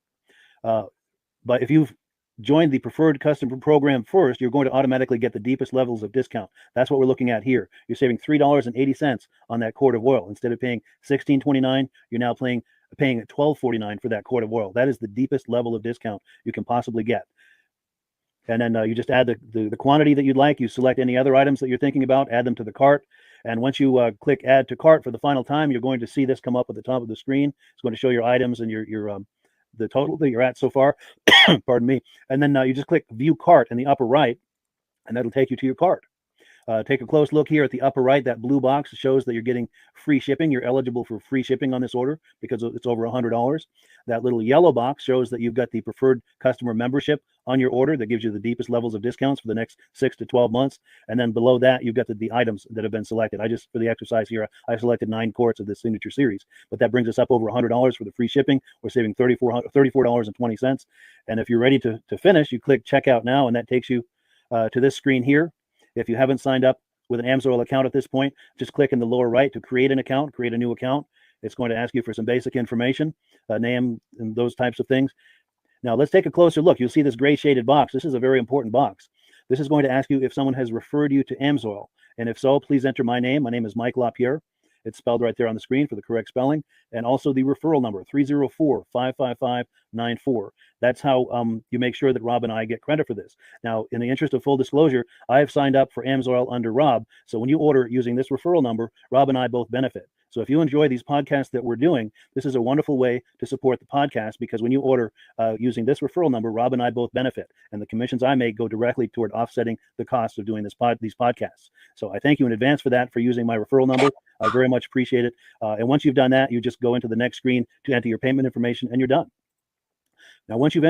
But if you've joined the preferred customer program first, you're going to automatically get the deepest levels of discount. That's what we're looking at here. You're saving $3.80 on that quart of oil. Instead of paying $16.29, you're now paying $12.49 for that quart of oil. That is the deepest level of discount you can possibly get. And then you just add the quantity that you'd like. You select any other items that you're thinking about, add them to the cart. And once you click Add to Cart for the final time, you're going to see this come up at the top of the screen. It's going to show your items and your the total that you're at so far. Pardon me. And then you just click View Cart in the upper right, and that'll take you to your cart. Take a close look here at the upper right. That blue box shows that you're getting free shipping. You're eligible for free shipping on this order because it's over $100. That little yellow box shows that you've got the preferred customer membership on your order that gives you the deepest levels of discounts for the next 6 to 12 months. And then below that, you've got the items that have been selected. For the exercise here, I selected 9 quarts of the signature series, but that brings us up over $100 for the free shipping. We're saving $34.20. And if you're ready to finish, you click Checkout Now, and that takes you to this screen here. If you haven't signed up with an AMSOIL account at this point, just click in the lower right to create an account, create a new account. It's going to ask you for some basic information, name and those types of things. Now let's take a closer look. You'll see this gray shaded box. This is a very important box. This is going to ask you if someone has referred you to AMSOIL. And if so, please enter my name. My name is Mike LaPierre. It's spelled right there on the screen for the correct spelling. And also the referral number, 304-555-94. That's how you make sure that Rob and I get credit for this. Now, in the interest of full disclosure, I have signed up for AMSOIL under Rob. So when you order using this referral number, Rob and I both benefit. So if you enjoy these podcasts that we're doing, this is a wonderful way to support the podcast, because when you order using this referral number, Rob and I both benefit. And the commissions I make go directly toward offsetting the cost of doing these podcasts. So I thank you in advance for that, for using my referral number. I very much appreciate it. And once you've done that, you just go into the next screen to enter your payment information, and you're done. Now, once you've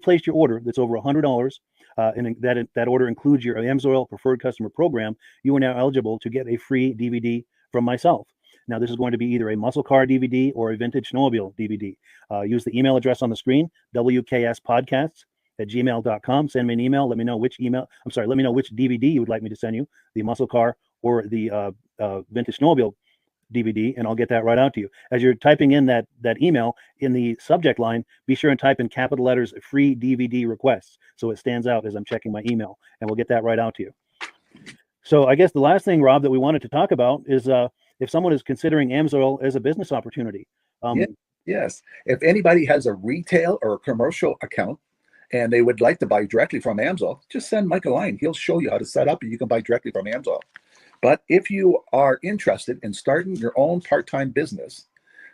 placed your order that's over $100, and that order includes your AMSOIL Preferred Customer Program, you are now eligible to get a free DVD from myself. Now, this is going to be either a muscle car DVD or a vintage snowmobile DVD. Use the email address on the screen, wkspodcasts@gmail.com. Send me an email. Let me know which DVD you would like me to send you, the muscle car or the vintage snowmobile DVD, and I'll get that right out to you. As you're typing in that email, in the subject line, be sure and type in capital letters free DVD requests so it stands out as I'm checking my email, and we'll get that right out to you. So I guess the last thing, Rob, that we wanted to talk about is if someone is considering AMSOIL as a business opportunity. Yes. If anybody has a retail or a commercial account and they would like to buy directly from AMSOIL, just send Mike a line. He'll show you how to set up and you can buy directly from AMSOIL. But if you are interested in starting your own part-time business,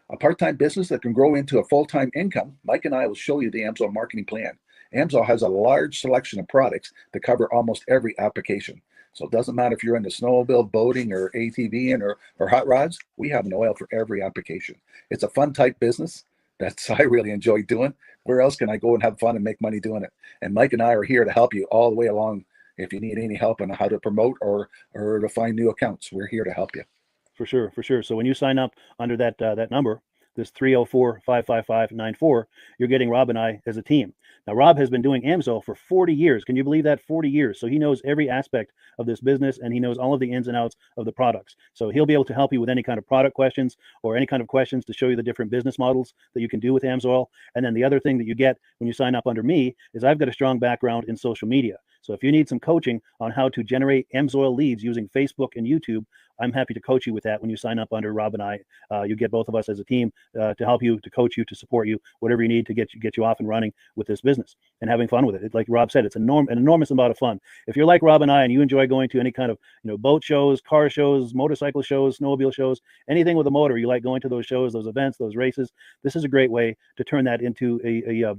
a part-time business that can grow into a full-time income, Mike and I will show you the AMSOIL marketing plan. AMSOIL has a large selection of products that cover almost every application. So it doesn't matter if you're into snowmobile, boating, or ATVing or hot rods, we have an oil for every application. It's a fun type business that's I really enjoy doing. Where else can I go and have fun and make money doing it? And Mike and I are here to help you all the way along. If you need any help on how to promote or to find new accounts, we're here to help you. For sure. So when you sign up under that number, this 304-555-94, you're getting Rob and I as a team. Now, Rob has been doing AMSOIL for 40 years. Can you believe that? 40 years. So he knows every aspect of this business, and he knows all of the ins and outs of the products. So he'll be able to help you with any kind of product questions or any kind of questions to show you the different business models that you can do with AMSOIL. And then the other thing that you get when you sign up under me is I've got a strong background in social media. So if you need some coaching on how to generate AMSOIL leads using Facebook and YouTube, I'm happy to coach you with that when you sign up under Rob and I. You get both of us as a team to help you, to coach you, to support you, whatever you need to get you off and running with this business and having fun with it. Like Rob said, it's an enormous amount of fun. If you're like Rob and I and you enjoy going to any kind of boat shows, car shows, motorcycle shows, snowmobile shows, anything with a motor, you like going to those shows, those events, those races, this is a great way to turn that into a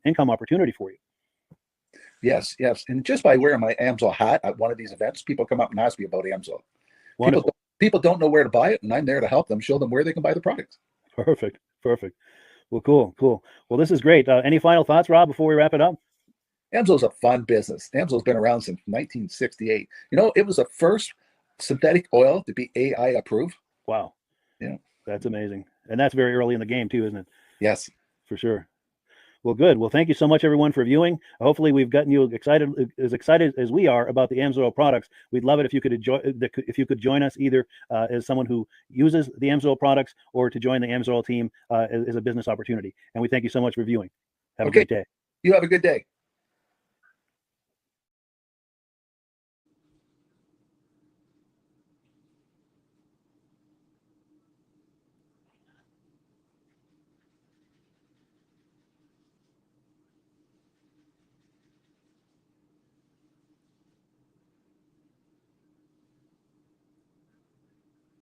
income opportunity for you. Yes. And just by wearing my AMSOIL hat at one of these events, people come up and ask me about AMSOIL. People don't know where to buy it, and I'm there to help them, show them where they can buy the products. Perfect. Well, cool. Well, this is great. Any final thoughts, Rob, before we wrap it up? AMSOIL's a fun business. AMSOIL's been around since 1968. It was the first synthetic oil to be AI approved. Wow. Yeah. That's amazing. And that's very early in the game too, isn't it? Yes. For sure. Well, good. Well, thank you so much, everyone, for viewing. Hopefully, we've gotten you excited as we are about the AMSOIL products. We'd love it if you could join us either as someone who uses the AMSOIL products or to join the AMSOIL team as a business opportunity. And we thank you so much for viewing. Have a great day. You have a good day.